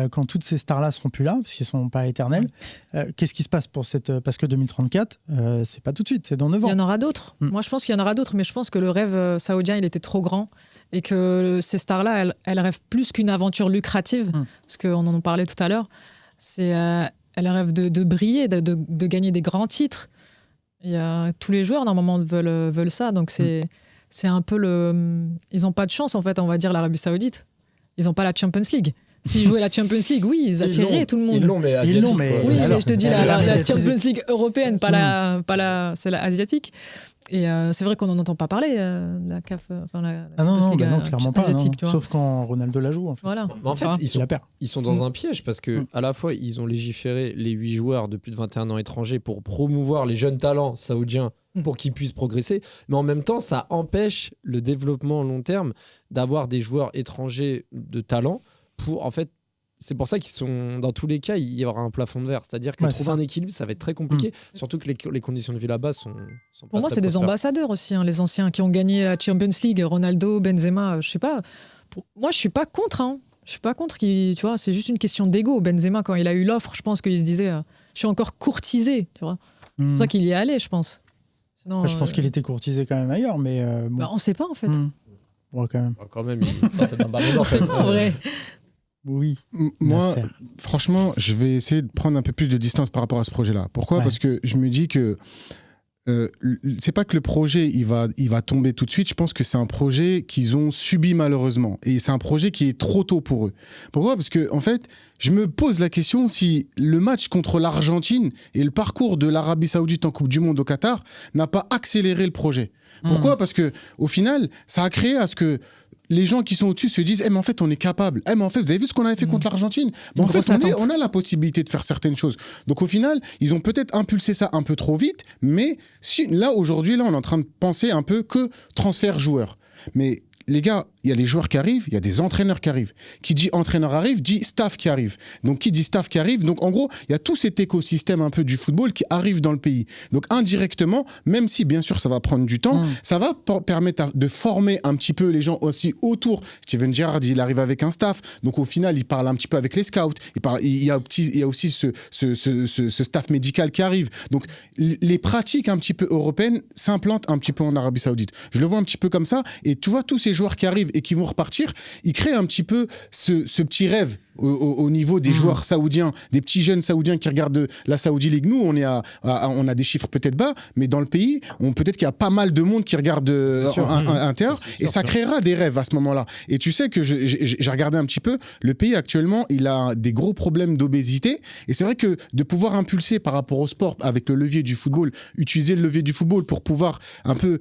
quand toutes ces stars-là seront plus là, parce qu'ils ne sont pas éternels, qu'est-ce qui se passe parce que 2034, c'est pas tout de suite, c'est dans 9 ans. Il y en aura d'autres. Moi, je pense qu'il y en aura d'autres, mais je pense que le rêve saoudien, il était trop grand et que ces stars-là, elles rêvent plus qu'une aventure lucrative, parce qu'on en parlait tout à l'heure. Elles rêvent de briller, de gagner des grands titres. Tous les joueurs, normalement, veulent ça. Donc, c'est un peu ils n'ont pas de chance, en fait, on va dire, l'Arabie Saoudite. Ils n'ont pas la Champions League. S'ils jouaient la Champions League, oui, ils attireraient tout le monde. Ils l'ont, mais asiatique. Oui, mais je te dis la Champions League européenne, c'est la asiatique. Et c'est vrai qu'on n'en entend pas parler, la CAF, la Champions League clairement pas, asiatique. Tu vois. Sauf quand Ronaldo la joue, en fait. Voilà. Mais en fait, ils sont dans un piège parce que à la fois, ils ont légiféré les 8 joueurs de plus de 21 ans étrangers pour promouvoir les jeunes talents saoudiens pour qu'ils puissent progresser, mais en même temps, ça empêche le développement long terme d'avoir des joueurs étrangers de talent. En fait, c'est pour ça qu'ils sont, dans tous les cas, il y aura un plafond de verre. C'est-à-dire que trouver un équilibre, ça va être très compliqué, surtout que les conditions de vie là-bas sont pour moi, c'est des ambassadeurs aussi, les anciens qui ont gagné la Champions League, Ronaldo, Benzema, je sais pas. Moi, je suis pas contre. Je suis pas contre. Tu vois, c'est juste une question d'ego. Benzema, quand il a eu l'offre, je pense qu'il se disait, je suis encore courtisé. Tu vois. C'est pour ça qu'il y est allé, je pense. Sinon, je pense qu'il était courtisé quand même ailleurs, mais on sait pas en fait. Ouais, quand même. Quand même, il sortait d'un ballon d'or. C'est pas vrai. Oui. Moi, franchement, je vais essayer de prendre un peu plus de distance par rapport à ce projet-là. Pourquoi ? Parce que je me dis que c'est pas que le projet il va tomber tout de suite. Je pense que c'est un projet qu'ils ont subi malheureusement, et c'est un projet qui est trop tôt pour eux. Pourquoi ? Parce que en fait, je me pose la question si le match contre l'Argentine et le parcours de l'Arabie Saoudite en Coupe du Monde au Qatar n'a pas accéléré le projet. Pourquoi ? Parce que au final, ça a créé à ce que les gens qui sont au-dessus se disent mais en fait on est capable, mais en fait vous avez vu ce qu'on avait fait contre l'Argentine, en fait on a la possibilité de faire certaines choses. Donc au final ils ont peut-être impulsé ça un peu trop vite, mais aujourd'hui on est en train de penser un peu que transfert joueur. Mais les gars, il y a les joueurs qui arrivent, il y a des entraîneurs qui arrivent. Qui dit entraîneur arrive, dit staff qui arrive. Donc qui dit staff qui arrive, donc en gros, il y a tout cet écosystème un peu du football qui arrive dans le pays. Donc indirectement, même si bien sûr ça va prendre du temps, ça va permettre de former un petit peu les gens aussi autour. Steven Gerrard, il arrive avec un staff, donc au final, il parle un petit peu avec les scouts. Il y a aussi ce staff médical qui arrive. Donc les pratiques un petit peu européennes s'implantent un petit peu en Arabie Saoudite. Je le vois un petit peu comme ça, et tu vois tous ces joueurs qui arrivent et qui vont repartir, ils créent un petit peu ce petit rêve au niveau des joueurs saoudiens, des petits jeunes saoudiens qui regardent la Saudi League. Nous, on a des chiffres peut-être bas, mais dans le pays, peut-être qu'il y a pas mal de monde qui regarde Inter, et ça créera des rêves à ce moment-là. Et tu sais que j'ai regardé un petit peu, le pays actuellement, il a des gros problèmes d'obésité, et c'est vrai que de pouvoir impulser par rapport au sport avec le levier du football, utiliser le levier du football pour pouvoir un peu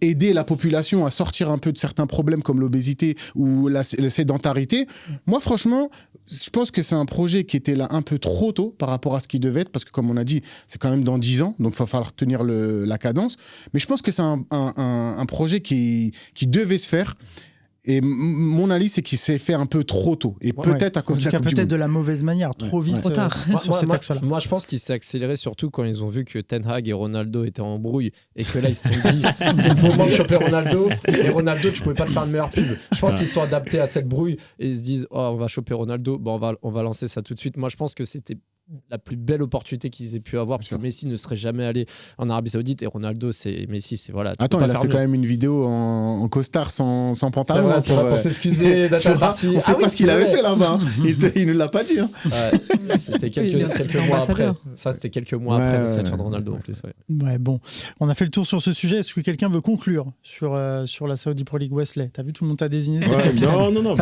aider la population à sortir un peu de certains problèmes comme l'obésité ou la sédentarité. Moi, franchement, je pense que c'est un projet qui était là un peu trop tôt par rapport à ce qui devait être, parce que comme on a dit, c'est quand même dans 10 ans, donc il va falloir tenir la cadence. Mais je pense que c'est un projet qui devait se faire. Et mon avis, c'est qu'il s'est fait un peu trop tôt. Et peut-être à cause de la Coupe du Monde. Peut-être de la mauvaise manière, trop vite. Trop tard. Sur cet axe-là. Moi, je pense qu'il s'est accéléré surtout quand ils ont vu que Ten Hag et Ronaldo étaient en brouille et que là, ils se sont dit c'est le moment de choper Ronaldo. Et Ronaldo, tu pouvais pas te faire de meilleure pub. Je pense qu'ils sont adaptés à cette brouille et ils se disent oh, on va choper Ronaldo. Bon, on va lancer ça tout de suite. Moi, je pense que c'était la plus belle opportunité qu'ils aient pu avoir parce que Messi ne serait jamais allé en Arabie Saoudite et Ronaldo, Messi, c'est voilà. Attends, il a fait quand même une vidéo en costard sans pantalon. C'est vrai, pour s'excuser d'être parti. On sait pas ce qu'il avait fait là-bas. Il ne l'a pas dit. C'était quelques mois après. Ça, c'était quelques mois après la signature de Ronaldo en plus. Ouais, bon. On a fait le tour sur ce sujet. Est-ce que quelqu'un veut conclure sur la Saudi Pro League Wesley? T'as vu, tout le monde t'a désigné. Non.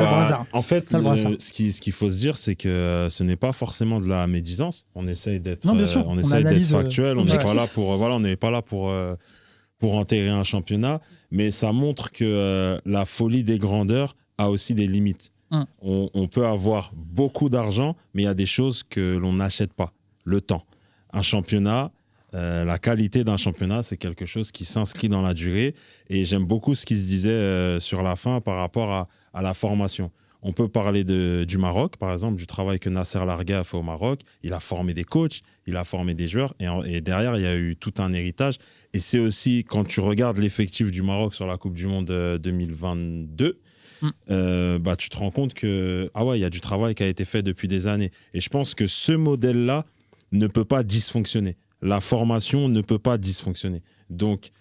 En fait, ce qu'il faut se dire, c'est que ce n'est pas forcément de la médisance. On essaye d'être factuel. On n'est pas là pour enterrer un championnat, mais ça montre que la folie des grandeurs a aussi des limites. On peut avoir beaucoup d'argent, mais il y a des choses que l'on n'achète pas. Le temps. Un championnat, la qualité d'un championnat, c'est quelque chose qui s'inscrit dans la durée. Et j'aime beaucoup ce qui se disait sur la fin par rapport à la formation. On peut parler du Maroc, par exemple, du travail que Nasser Largué a fait au Maroc. Il a formé des coachs, il a formé des joueurs. Et derrière, il y a eu tout un héritage. Et c'est aussi, quand tu regardes l'effectif du Maroc sur la Coupe du Monde 2022, tu te rends compte que il y a du travail qui a été fait depuis des années. Et je pense que ce modèle-là ne peut pas dysfonctionner. La formation ne peut pas dysfonctionner. Donc,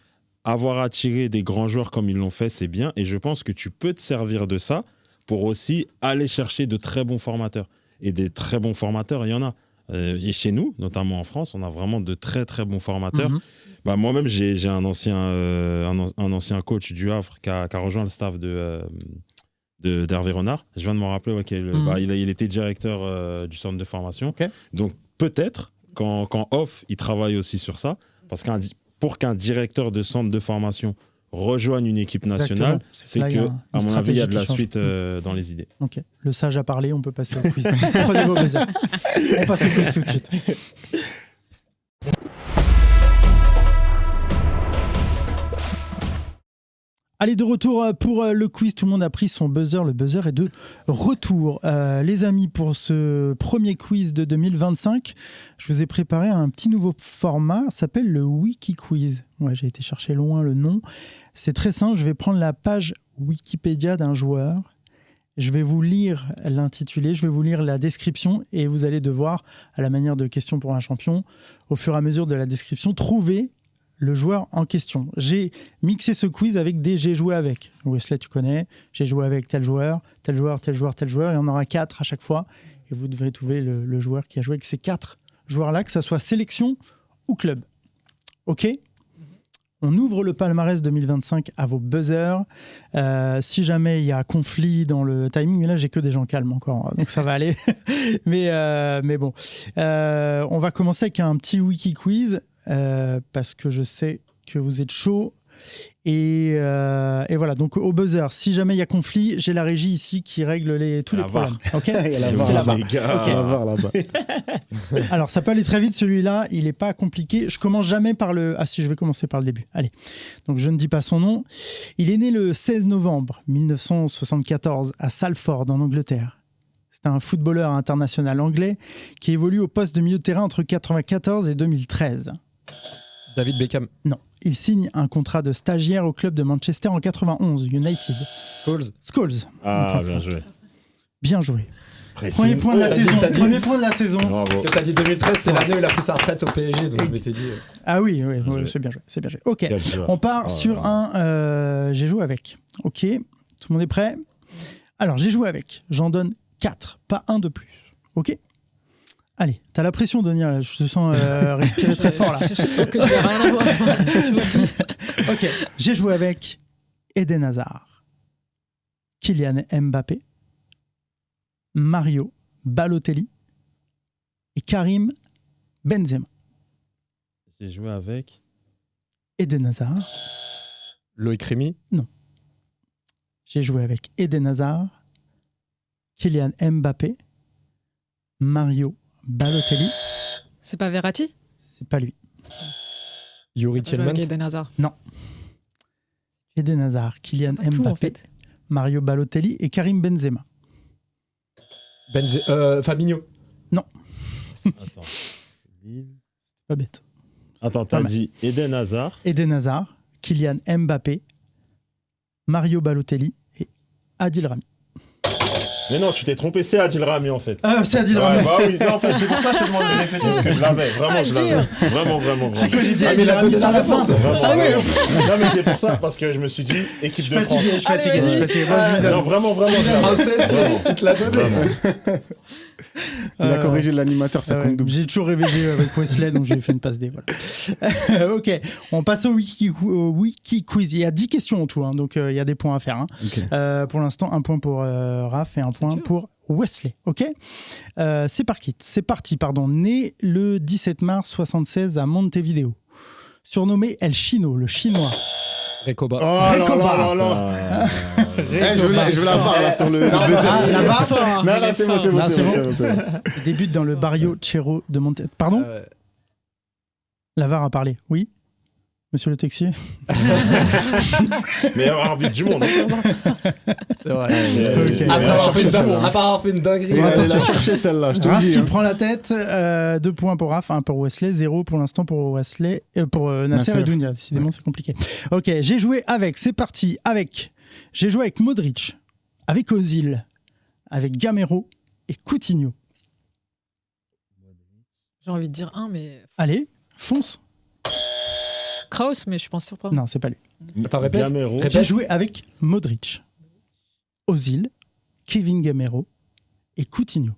avoir attiré des grands joueurs comme ils l'ont fait, c'est bien. Et je pense que tu peux te servir de ça pour aussi aller chercher de très bons formateurs. Et des très bons formateurs, il y en a. Et chez nous, notamment en France, on a vraiment de très très bons formateurs. Moi-même, j'ai un ancien coach du Havre qui a rejoint le staff d'Hervé Renard. Je viens de me rappeler il était directeur du centre de formation. Okay. Donc peut-être qu'en off, il travaille aussi sur ça. Parce pour qu'un directeur de centre de formation rejoignent une équipe nationale, c'est que, à mon avis, il y a de la suite dans les idées. Ok, le sage a parlé, on peut passer au quiz. Prenez vos mesures. On passe au quiz tout de suite. Allez, de retour pour le quiz. Tout le monde a pris son buzzer. Le buzzer est de retour. Les amis, pour ce premier quiz de 2025, je vous ai préparé un petit nouveau format. Ça s'appelle le Wiki Quiz. Ouais, j'ai été chercher loin le nom. C'est très simple. Je vais prendre la page Wikipédia d'un joueur. Je vais vous lire l'intitulé, je vais vous lire la description et vous allez devoir, à la manière de question pour un champion, au fur et à mesure de la description, trouver le joueur en question. J'ai mixé ce quiz avec des j'ai joué avec. Wesley, tu connais. J'ai joué avec tel joueur, tel joueur, tel joueur, tel joueur. Il y en aura 4 à chaque fois. Et vous devrez trouver le joueur qui a joué avec ces 4 joueurs-là, que ça soit sélection ou club. OK ? On ouvre le palmarès 2025 à vos buzzers. Si jamais il y a conflit dans le timing, mais là, j'ai que des gens calmes encore, donc ça va aller. mais bon. On va commencer avec un petit wiki quiz. Parce que je sais que vous êtes chaud et voilà, donc au buzzer, si jamais il y a conflit, j'ai la régie ici qui règle tous les problèmes. Ok, c'est là-bas. Alors ça peut aller très vite, celui-là il n'est pas compliqué. Je commence jamais par je vais commencer par le début. Allez, donc je ne dis pas son nom. Il est né le 16 novembre 1974 à Salford en Angleterre. C'est un footballeur international anglais qui évolue au poste de milieu de terrain entre 1994 et 2013. David Beckham. Non. Il signe un contrat de stagiaire au club de Manchester en 91, United. Scholes. Ah, bien joué. Bien joué. Premier point de la saison. Premier point de la saison. Bravo. Parce que tu as dit 2013, c'est l'année où il a pris sa retraite au PSG, donc je m'étais dit... Ah oui, c'est bien joué. C'est bien joué. Ok, on part sur un... j'ai joué avec. Ok, tout le monde est prêt? Alors, j'ai joué avec. J'en donne 4, pas un de plus. Ok? Allez, t'as la pression, Donia, là. Je te sens respirer très fort, là. Je sens que je n'ai rien à voir. Je vous le dis. Ok, j'ai joué avec Eden Hazard, Kylian Mbappé, Mario Balotelli et Karim Benzema. J'ai joué avec Eden Hazard. Loïc Rémy. Non. J'ai joué avec Eden Hazard, Kylian Mbappé, Mario Balotelli. C'est pas Verratti? C'est pas lui. Yuri Tielemans. Eden Hazard. Eden Hazard, Kylian Pas tout, Mbappé, en fait. Mario Balotelli et Karim Benzema. Fabinho. Attends. Pas bête. Attends, Pas t'as mal. dit Eden Hazard. Eden Hazard, Kylian Mbappé, Mario Balotelli et Adil Rami. Mais non, tu t'es trompé, c'est Adil Rami en fait. Ah, c'est Adil Rami. Ouais, bah oui, non, en fait, c'est pour ça que je te demande de répéter, parce que je l'avais, vraiment, je l'avais. Vraiment. J'ai cru dit Ah, mais Adil il a Rami donné sur la la fin. réponse. Vraiment, Ah oui. Non, mais c'est pour ça, parce que je me suis dit, équipe de France. Je suis fatigué. Allez, vas-y. Moi, je lui donne. Non, vraiment, je l'avais. Il te l'a donné. Il a corrigé l'animateur, ça Ah ouais, compte double. j'ai toujours rêvé de jouer avec Wesley, donc j'ai fait une passe D. Voilà. Ok, on passe au wiki quiz. Il y a 10 questions en tout, hein, donc il y a des points à faire. Hein. Ok. Pour l'instant, un point pour Raph et un point dur. pour Wesley. Ok, c'est parti. Né le 17 mars 1976 à Montevideo. Surnommé El Chino, le chinois. Recoba. Oh là là là là. Je veux la barre là sur le buzzer. La barre. Non, c'est bon, c'est bon, Non, c'est c'est bon, c'est bon. Il débute dans le Barrio Chero de Montevideo. Pardon, la VAR a parlé. Oui, monsieur le texier. Meilleur arbitre du monde. C'est vrai. Ok. Après avoir fait une dinguerie. Il attention. a cherché celle-là, je te le Raph dis. qui hein. prend la tête, 2 points pour Raph, 1 pour Wesley, 0 pour l'instant pour Wesley, pour Nasser Nasser. et Dounia. Décidément, c'est compliqué. Ok, j'ai joué avec, c'est parti, j'ai joué avec Modric, avec Ozil, avec Gamero et Coutinho. J'ai envie de dire un, mais Allez, fonce. Kraus, mais je pense pas. Non, c'est pas lui. Attends, répète. Gamero. J'ai joué avec Modric, Ozil, Kevin Gamero et Coutinho.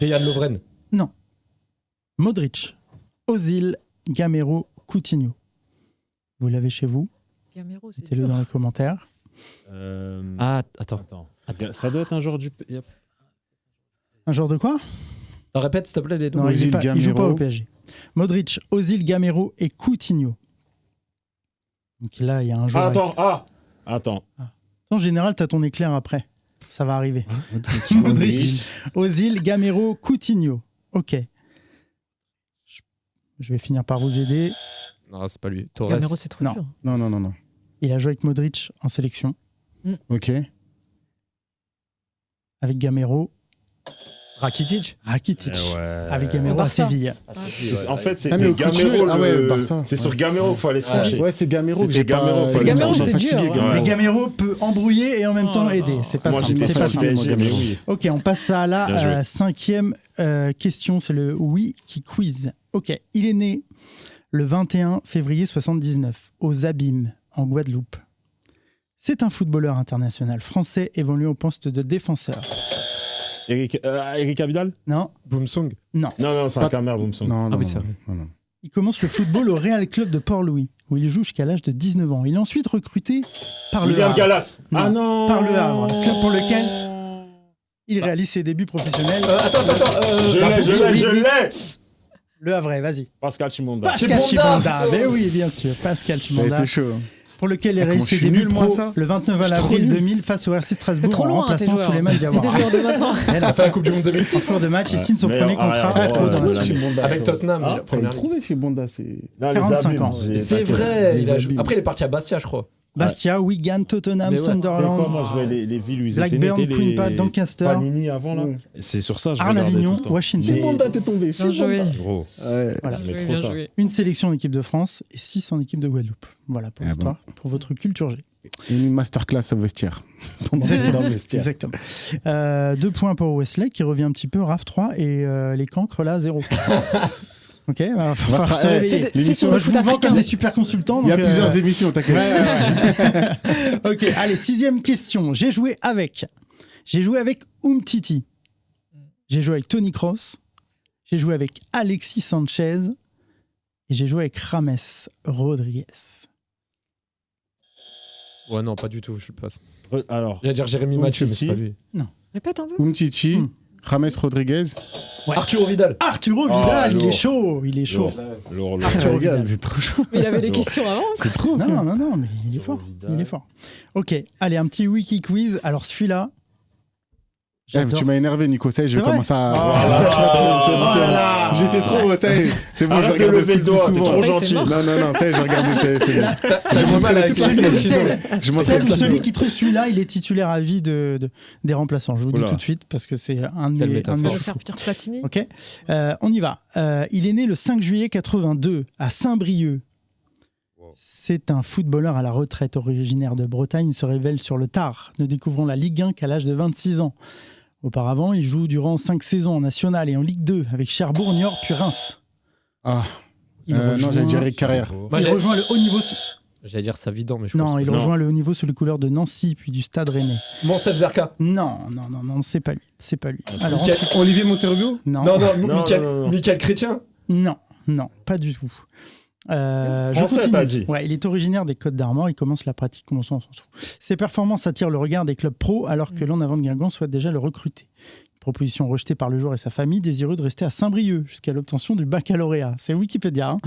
Dejan Lovren. Modric, Ozil, Gamero, Coutinho. Vous l'avez chez vous, Gamero, c'est mettez-le dur. dans les commentaires. Attends. Ça doit être un joueur du. Un joueur de quoi? Répète, s'il te plaît, les deux. Non, Ozil, il joue pas Gamero. au PSG. Modric, Ozil, Gamero et Coutinho. Donc là, il y a un joueur. Attends. En général, t'as ton éclair après. Ça va arriver. Modric, Ozil, Gamero, Coutinho. Ok. Je vais finir par vous aider. Non, c'est pas lui. Torres. Gamero, c'est trop Non. dur. Non. Il a joué avec Modric en sélection. Ok. Avec Gamero, Rakitic. Rakitic. Ouais. Avec Gamero à Barça. Séville. En fait, c'est Ah, mais au Gamero. Coutinho, ah ouais, Barça. C'est sur Gamero qu'il faut aller se pencher. Ouais, c'est Gamero que C'était j'ai Gamero, pas. fallait Gamero, j'ai pas c'est dur, fatigué, ouais. Gamero. Mais Gamero peut embrouiller et en même temps Oh. aider. C'est pas Moi, simple. j'étais C'est pas sur simple. PSG, mais oui. Ok, on passe à Bien joué. la 5e question. C'est le Wiki Quiz. Ok, il est né le 21 février 79 aux Abîmes, en Guadeloupe. C'est un footballeur international français évoluant au poste de défenseur. Eric Abidal? Non, Boomsong. Non, c'est un Pas- Camer, Boomsong. Non, Ah oui, non, c'est vrai. non. il commence le football au Real Club de Port-Louis, où il joue jusqu'à l'âge de 19 ans. Il est ensuite recruté par le William Havre. Gallas. Non, Ah non. par le Havre, club pour lequel il réalise ses débuts professionnels. Attends. Je l'ai. Le Havre, vas-y. Pascal Chimonda. Pascal Chimonda, Chimonda, mais oui, bien sûr, Pascal Ça a Chimonda, été chaud. pour lequel il Ah, réalise comment je ses suis débuts nul, moi, pro ça. le 29 Je suis trop avril nul. 2000 face au RC C'est Strasbourg trop en loin, tes remplaçant joueurs. Souleymane C'est des Diawara. joueurs de maintenant. Elle On a a fait la Coupe du Monde 2006. en score de match, il signe son Meilleur premier contrat arrière pro droit dans de la la suite. Ligue. Avec Tottenham. Ah, la T'as première trouvé chez Bonda, c'est. Non, les 45 Abîmes, ans. j'ai C'est pas- vrai. Les Abîmes. Après, il est parti à Bastia, je crois. Bastia, Wigan, Tottenham, Mais ouais. C'est quoi, Sunderland, moi, je vois les villes où ils étaient Blackburn, nés, Queen Park, Doncaster, Panini avant, là. Mm. C'est sur ça, je Arles regardais Avignon, tout le temps. Washington. Chez Bonda, t'es tombé. Bien Chez joué. Bonda. Gros, Voilà. j'aimais Bien trop joué, ça. bien joué. Une sélection en équipe de France et 6 en équipe de Guadeloupe. Voilà pour Ah l'histoire, pour votre culture G. Une masterclass au vestiaire. Dans le vestiaire. Exactement. 2 points pour Wesley qui revient un petit peu, RAF 3 et les cancres là 0. Ok, bah, va falloir se réveiller. L'émission, Moi, je vous vends comme des super consultants. il y a donc, plusieurs émissions, t'inquiète. Ok, allez, 6e question. J'ai joué avec Umtiti. J'ai joué avec Tony Kroos. J'ai joué avec Alexis Sanchez. Et j'ai joué avec James Rodriguez. Ouais, non, pas du tout. Je le passe. Alors, J'allais dire Jérémy Mathieu, mais c'est Umtiti. pas lui. Répète un peu. Umtiti, James Rodriguez. Ouais. Arturo Vidal. Arturo Vidal, il lourd. est chaud. Il est chaud. Laure, Arturo Vidal. C'est trop chaud. Mais il avait des Non. questions avant. C'est trop. Non, mais il est Arturo fort. Vidal. Il est fort. Ok, allez, un petit wiki quiz. Alors celui-là, Tu m'as énervé, Nico. Ça y est, je vais commencer à. Voilà. J'étais trop. Ça y est, c'est bon, Arrête je regarde de le lever film le doigt, plus t'es souvent. trop Ouais, gentil. c'est mort. Non, ça y est, je regarde. C'est bon. Ça Je joue montre mal la avec toute la les semaine. Sel. Je montre Sel, toute la celui semaine. qui trouve celui-là, il est titulaire à vie des remplaçants. Je vous dis Oula. tout de suite parce que c'est un de Quelle mes métaphore. Le chouchous. serviteur Platini. Ok, on y va. Il est né le 5 juillet 82 à Saint-Brieuc. C'est un footballeur à la retraite originaire de Bretagne. Il se révèle sur le tard, ne découvrant la Ligue 1 qu'à l'âge de 26 ans. Auparavant, il joue durant 5 saisons en National et en Ligue 2 avec Cherbourg, Niort puis Reims. Ah, Il non, j'allais dire Eric Carrière. Moi, il rejoint le haut niveau. J'allais dire Savidan, mais je Non, pense il Non. rejoint le haut niveau sous les couleurs de Nancy puis du Stade Rennais. Monsef Zerka. Non, c'est pas lui. C'est pas lui. Alors, Michael- ensuite- Olivier Monterbio. non, Non, Non, Michael, non. Michael Chrétien. non, pas du tout. Je Français, continue. t'as dit. Ouais, il est originaire des Côtes d'Armor. Il commence la pratique, comment ça, on s'en fout. Ses performances attirent le regard des clubs pro alors que l'on avant de Guingamp souhaite déjà le recruter. Proposition rejetée par le joueur et sa famille, désireux de rester à Saint-Brieuc jusqu'à l'obtention du baccalauréat. C'est Wikipédia. Hein.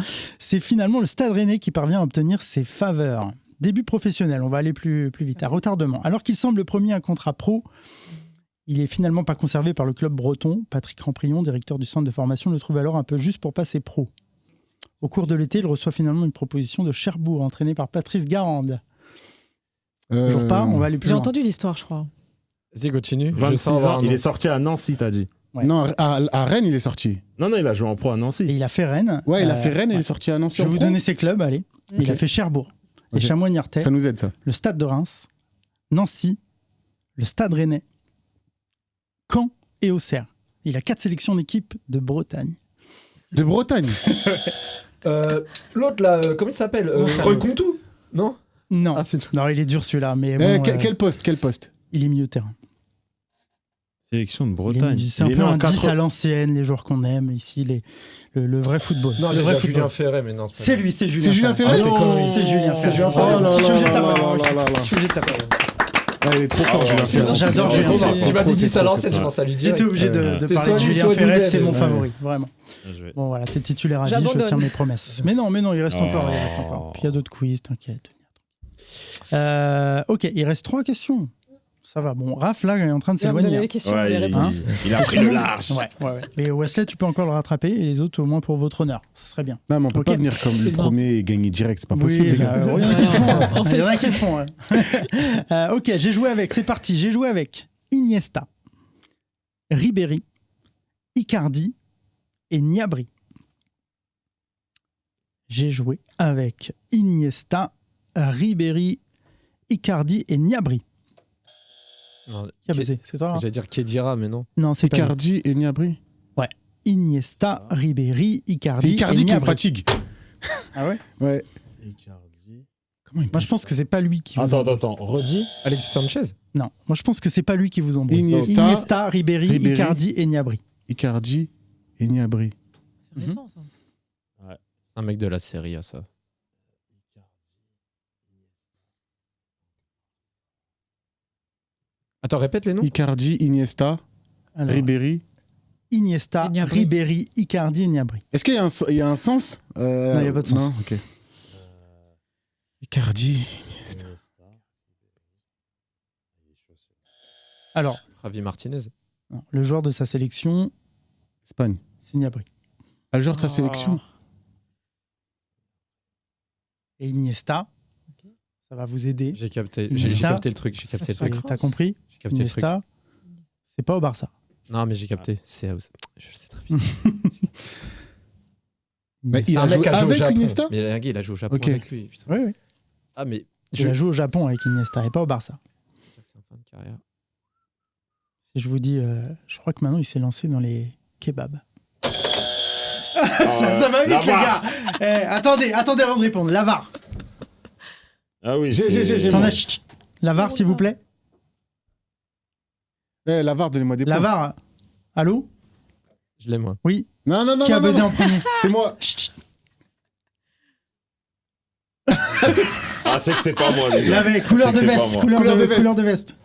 C'est finalement le Stade Rennais qui parvient à obtenir ses faveurs. Début professionnel, on va aller plus vite, à retardement. Alors qu'il semble premier un contrat pro, il est finalement pas conservé par le club breton. Patrick Ramprion, directeur du centre de formation, le trouve alors un peu juste pour passer pro. Au cours de l'été, il reçoit finalement une proposition de Cherbourg, entraîné par Patrice Garande. Toujours pas, on va aller plus J'ai loin. entendu l'histoire, je crois. Vas-y, continue. 26 ans, il est sorti à Nancy, t'as dit. Ouais. Non, à Rennes, il est sorti. Non, il a joué en pro à Et Nancy. il a fait Rennes. Ouais, il a fait Rennes et il ouais. est sorti à Nancy. Je vais en vous pro. donner ses clubs, allez. Il Ok. a fait Cherbourg, les Ok. Chamois Niortais, Ça nous aide, ça. le Stade de Reims, Nancy, le Stade Rennais, Caen et Auxerre. Il a 4 sélections d'équipe de Bretagne. De Bretagne. L'autre là, comment il s'appelle Roy Contou. Non. Non, Ah, fais-toi. non, il est dur celui-là, mais bon, Quel poste il est milieu de terrain. Sélection de Il est- Bretagne. C'est un Il est peu né en un 10 80. à l'ancienne, les joueurs qu'on aime ici, le vrai football. Non, le j'ai vrai dit football. Julien Ferret, mais non. C'est lui, c'est Julien. C'est Julien Ferret. Ah, t'es Oh, connerie, c'est Julien c'est Ferret. Julien Ferret. Oh, je suis obligé de taper. Oh là là là. Je suis obligé de taper. Ah, il est trop fort, Julien Ferret. J'adore C'est Julien trop Ferret. fort. Tu m'as dit C'est 10 à trop, l'ancienne, c'est je pense à lui dire. J'étais obligé de C'était parler de soit lui, Julien soit Ferret, Nunez, c'était mon ouais. favori, vraiment. Bien joué. Bon voilà, t'es titulaire à vie, je J'abandonne. tiens mes promesses. Mais non, il reste encore, Oh. il reste encore. Puis il y a d'autres quiz, t'inquiète. Ok, il reste 3 questions. Ça va. Bon, Raph, là, il est en train de Il va me donner s'éloigner. les questions, Ouais, les il, réponses. il a pris le large. Ouais. Mais Wesley, tu peux encore le rattraper et les autres, au moins pour votre honneur. Ce serait bien. Non, mais on peut Ok. pas venir comme le C'est bon. premier et gagner direct, c'est pas possible. Oui, les gars. il y en a qui le font. On fait Il y en a exprès. qui le font. Ok, j'ai joué avec. C'est parti. J'ai joué avec Iniesta, Ribéry, Icardi et Gnabry. J'ai joué avec Iniesta, Ribéry, Icardi et Gnabry. Non, Qui a baisé? C'est toi? Hein J'allais dire Kedira, mais non. Non, c'est pas lui. Icardi et Gnabry. Iniesta, Ribéry, C'est Icardi Icardi et qui me Gnabry. fatigue. Ah ouais? Ouais. Comment il Moi, je pense que c'est pas lui qui vous Attends, redis. Alexis Sanchez. Non, moi je pense que c'est pas lui qui vous embrouille. Iniesta, Ribéry, Ribéry. Icardi et Gnabry. Icardi et Gnabry. C'est récent, ça. C'est un mec de la série à ça. Attends, répète les noms. Icardi, Iniesta, Alors, Ribéry. Iniesta, Et Gnabry. Ribéry, Icardi et Gnabry. Est-ce qu'il y a un sens Non, il y a pas de sens. Non, ok. Icardi, Iniesta. Alors, Javi Martinez. non, le joueur de sa sélection, Espagne. c'est Gnabry. Ah, le joueur de sa sélection. Et Iniesta, ça va vous aider. J'ai capté. Iniesta. J'ai capté le truc. J'ai capté le c'est truc. pas T'as compris? J'ai capté le truc. Iniesta, c'est pas au Barça. Non, mais j'ai capté. C'est je le sais très bien. Bah, il un a mec joué qui a joué au avec Japon. Iniesta. Mais le gars, il a joué au Japon Ok. avec lui. Putain. Oui, oui. Ah, mais Il a joué au Japon avec Iniesta et pas au Barça. C'est un fin de carrière. Si je vous dis, je crois que maintenant il s'est lancé dans les kebabs. Ah, ça va vite, la les VAR. gars. Attendez avant de répondre. La VAR. Ah oui, J'ai- c'est- Attendez, chut. La VAR, s'il vous plaît. La VAR, donnez-moi des points. La VAR. Allô? Je l'ai, moi. Oui. Non, non, non, Qui a non, buzzé non. en premier? C'est moi. Chut. Ah, c'est que c'est pas moi, les La gars. couleur de C'est que c'est pas veste. moi. Couleur Couleur de de veste. couleur de veste.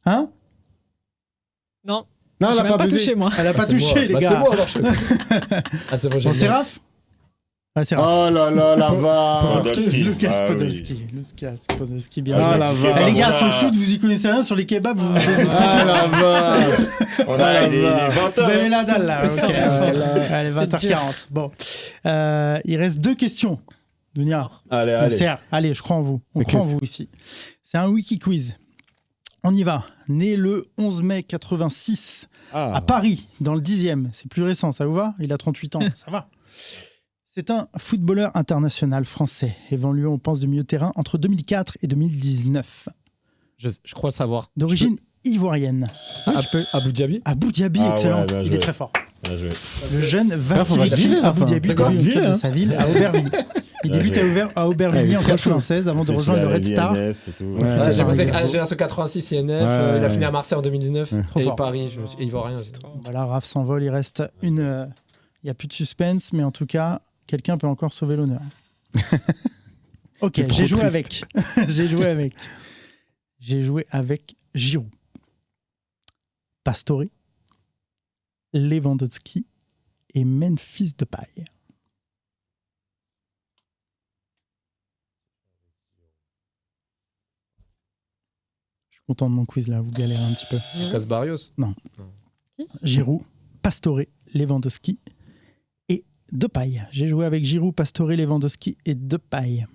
Hein? Non, Non, elle j'ai a même pas pas buzzé. touché, moi. Elle a pas C'est touché, moi. les Bah, gars. c'est moi alors. Ah, c'est moi, j'ai Bon, le c'est nom. Raph? Ouais, c'est Oh là là, la vache. Podolski. Lucas Ah oui. Podolski. Lucas Podolski, bien Ah joué. la Eh, vache. les gars, sur le foot, vous y connaissez rien. Sur les kebabs, vous Ah la vache. On a les Vous 20 avez la dalle là, ok. Allez, C'est 20h40. Bon. Il reste 2 questions. Dunia, Allez. Nasser, allez, je crois en vous. On croit en vous ici. C'est un wiki quiz. On y va. Né le 11 mai 86 à Paris, dans le 10e. C'est plus récent, ça vous va? Il a 38 ans, ça va. C'est un footballeur international français, évoluant au poste de milieu de terrain entre 2004 et 2019. Je crois savoir. D'origine ivoirienne. Abu Dhabi. Abu Dhabi, Ah ouais, excellent. bien Il joué. est très fort. Bien joué. Le jeune faut Vassili valider, Abu enfin. Dhabi, D'accord. dans le Valider, club de hein. sa ville, à Aubervilliers. Il Bien débute joué. à Aubervilliers il est en très 96 avant de rejoindre le Red Star. et tout. Ouais. Ah, j'ai pensé Ouais. à Génération 86 INF, il a fini à Marseille en 2019 Trop et fort. Paris, ivoirien. Voilà, Raph s'envole, il reste une... Il n'y a plus de suspense, mais en tout cas, quelqu'un peut encore sauver l'honneur. Ok, C'est trop j'ai joué triste. avec. J'ai joué avec Giroud, Pastore, Lewandowski et Memphis Depay. Je suis content de mon quiz là, vous galérez un petit peu. Lucas Barrios. Giroud, Pastore, Lewandowski et Depay. J'ai joué avec Giroud, Pastore, Lewandowski et Depay.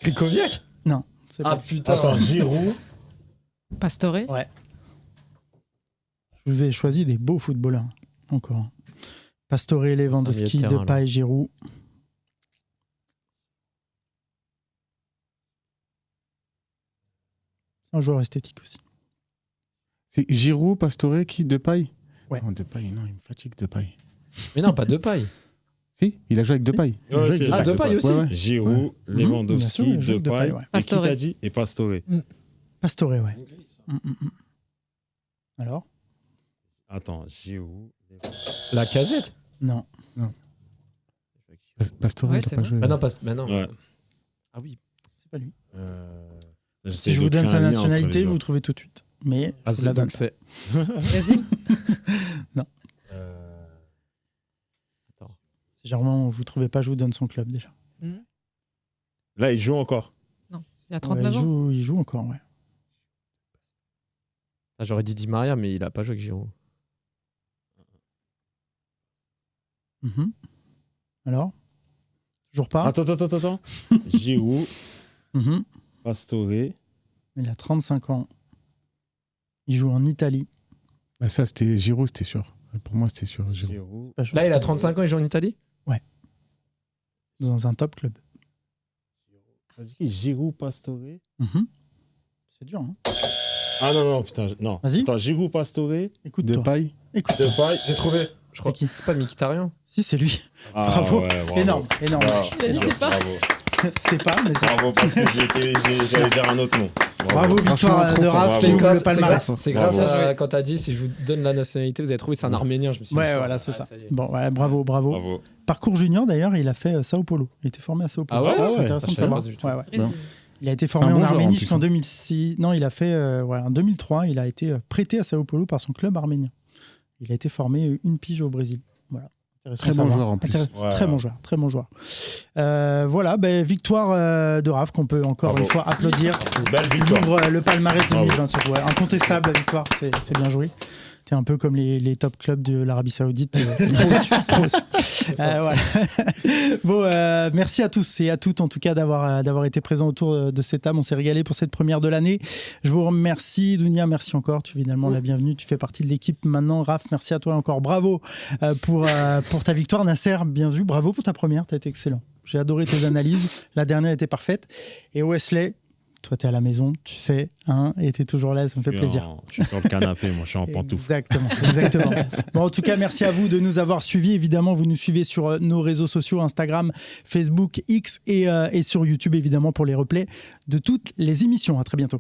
Krikoviak. Non, c'est Ah pas. putain. Attends, Giroud. Pastore. Ouais. Je vous ai choisi des beaux footballeurs. Encore. Pastore, Lewandowski, terrain, Depay, Giroud. C'est un joueur esthétique aussi. C'est Giroud, Pastore, qui Depay? Ouais. Non, Depay, non, il me fatigue Depay. Mais non, pas de paille. Si, il a joué avec Depay. Ouais, c'est Ah, Depay. Depay aussi. Ouais, ouais. Giroud, Bien sûr, Lewandowski, il joue avec Depay. Depay, ouais. Et qui Pastore. t'as dit? Et Pastore. Pastore, ouais. Alors? Attends, Giroud. La casette. Non. Pastore, Ouais, il c'est a pas vrai. joué. Bah non. Ouais. Ah oui. C'est pas lui. J'essaie Si je de vous donne créer sa un lien entre nationalité, les vous joueurs. trouvez tout de suite. Mais Ah, je vous la c'est donne donc c'est. Brésil. Si Germain, vous trouvez pas, je vous donne son club déjà. Là, il joue encore. Il a 39 Ouais, ans. il joue encore, ouais. Ah, j'aurais dit Di Maria, mais il a pas joué avec Giroud. Mhm. Alors? Toujours pas? Attends. Giroud, Mhm. Pastore. Il a 35 ans. Il joue en Italie. Bah, ça, c'était Giroud, c'était sûr. Pour moi, c'était sûr. Giroud. Giroud. Pas sûr, Là, il a c'est 35 ans, il joue en Italie. dans un top club. T'as dit qui? Giroud, Pastore. Mhm. C'est dur, hein? Ah non, putain. Non. Vas-y. Attends, Giroud, Pastore. Écoute-toi. Depay. Écoute-toi. Depay. J'ai trouvé. Je crois C'est qui que c'est pas Mkhitaryan. Si, c'est lui. Ah, Bravo. ouais, bravo. Énorme. Il a dit c'est pas. Bravo. C'est pas, mais c'est... Bravo, parce que j'allais dire un autre nom. Bravo, victoire Franchement, de trop Raph. fort. C'est le palmarès. C'est grâce Bravo. à quand t'as dit si je vous donne la nationalité, vous avez trouvé c'est un Arménien. Je me suis dit, Ouais, ah, voilà, c'est ça. y est. Bon, ouais, bravo. Bravo. Parcours junior, d'ailleurs, il a fait Sao Paulo. Il était formé à Sao Paulo. Ah ouais C'est Ah ouais. intéressant Ah, de je savais savoir. pas du tout. Ouais, ouais. Brésil. Il a été C'est formé un en bon joueur, Arménie en jusqu'en plus. 2006. Non, il a fait en 2003, il a été prêté à Sao Paulo par son club arménien. Il a été formé une pige au Brésil. Voilà. Intéressant Très de bon savoir. joueur, en plus. Ouais. Très bon joueur, très bon joueur. Voilà, victoire de Raph qu'on peut encore Bravo. une fois applaudir. Belle Il victoire. ouvre le palmarès Bravo. 2020. Ouais, incontestable la victoire, c'est bien joué. T'es un peu comme les top clubs de l'Arabie Saoudite. Trop au-dessus. Voilà. Bon, merci à tous et à toutes en tout cas d'avoir été présents autour de cette table. On s'est régalé pour cette première de l'année. Je vous remercie, Dounia, merci encore. Tu es évidemment la bienvenue. Tu fais partie de l'équipe maintenant. Raph, merci à toi encore. Bravo pour ta victoire. Nasser, bien vu. Bravo pour ta première. Tu as été excellent. J'ai adoré tes analyses. La dernière était parfaite. Et Wesley, toi, tu es à la maison, tu sais, hein, et tu es toujours là, ça me fait plaisir. Je suis sur le canapé, moi, je suis en pantoufle. Exactement. Bon, en tout cas, merci à vous de nous avoir suivis. Évidemment, vous nous suivez sur nos réseaux sociaux, Instagram, Facebook, X et sur YouTube, évidemment, pour les replays de toutes les émissions. À très bientôt.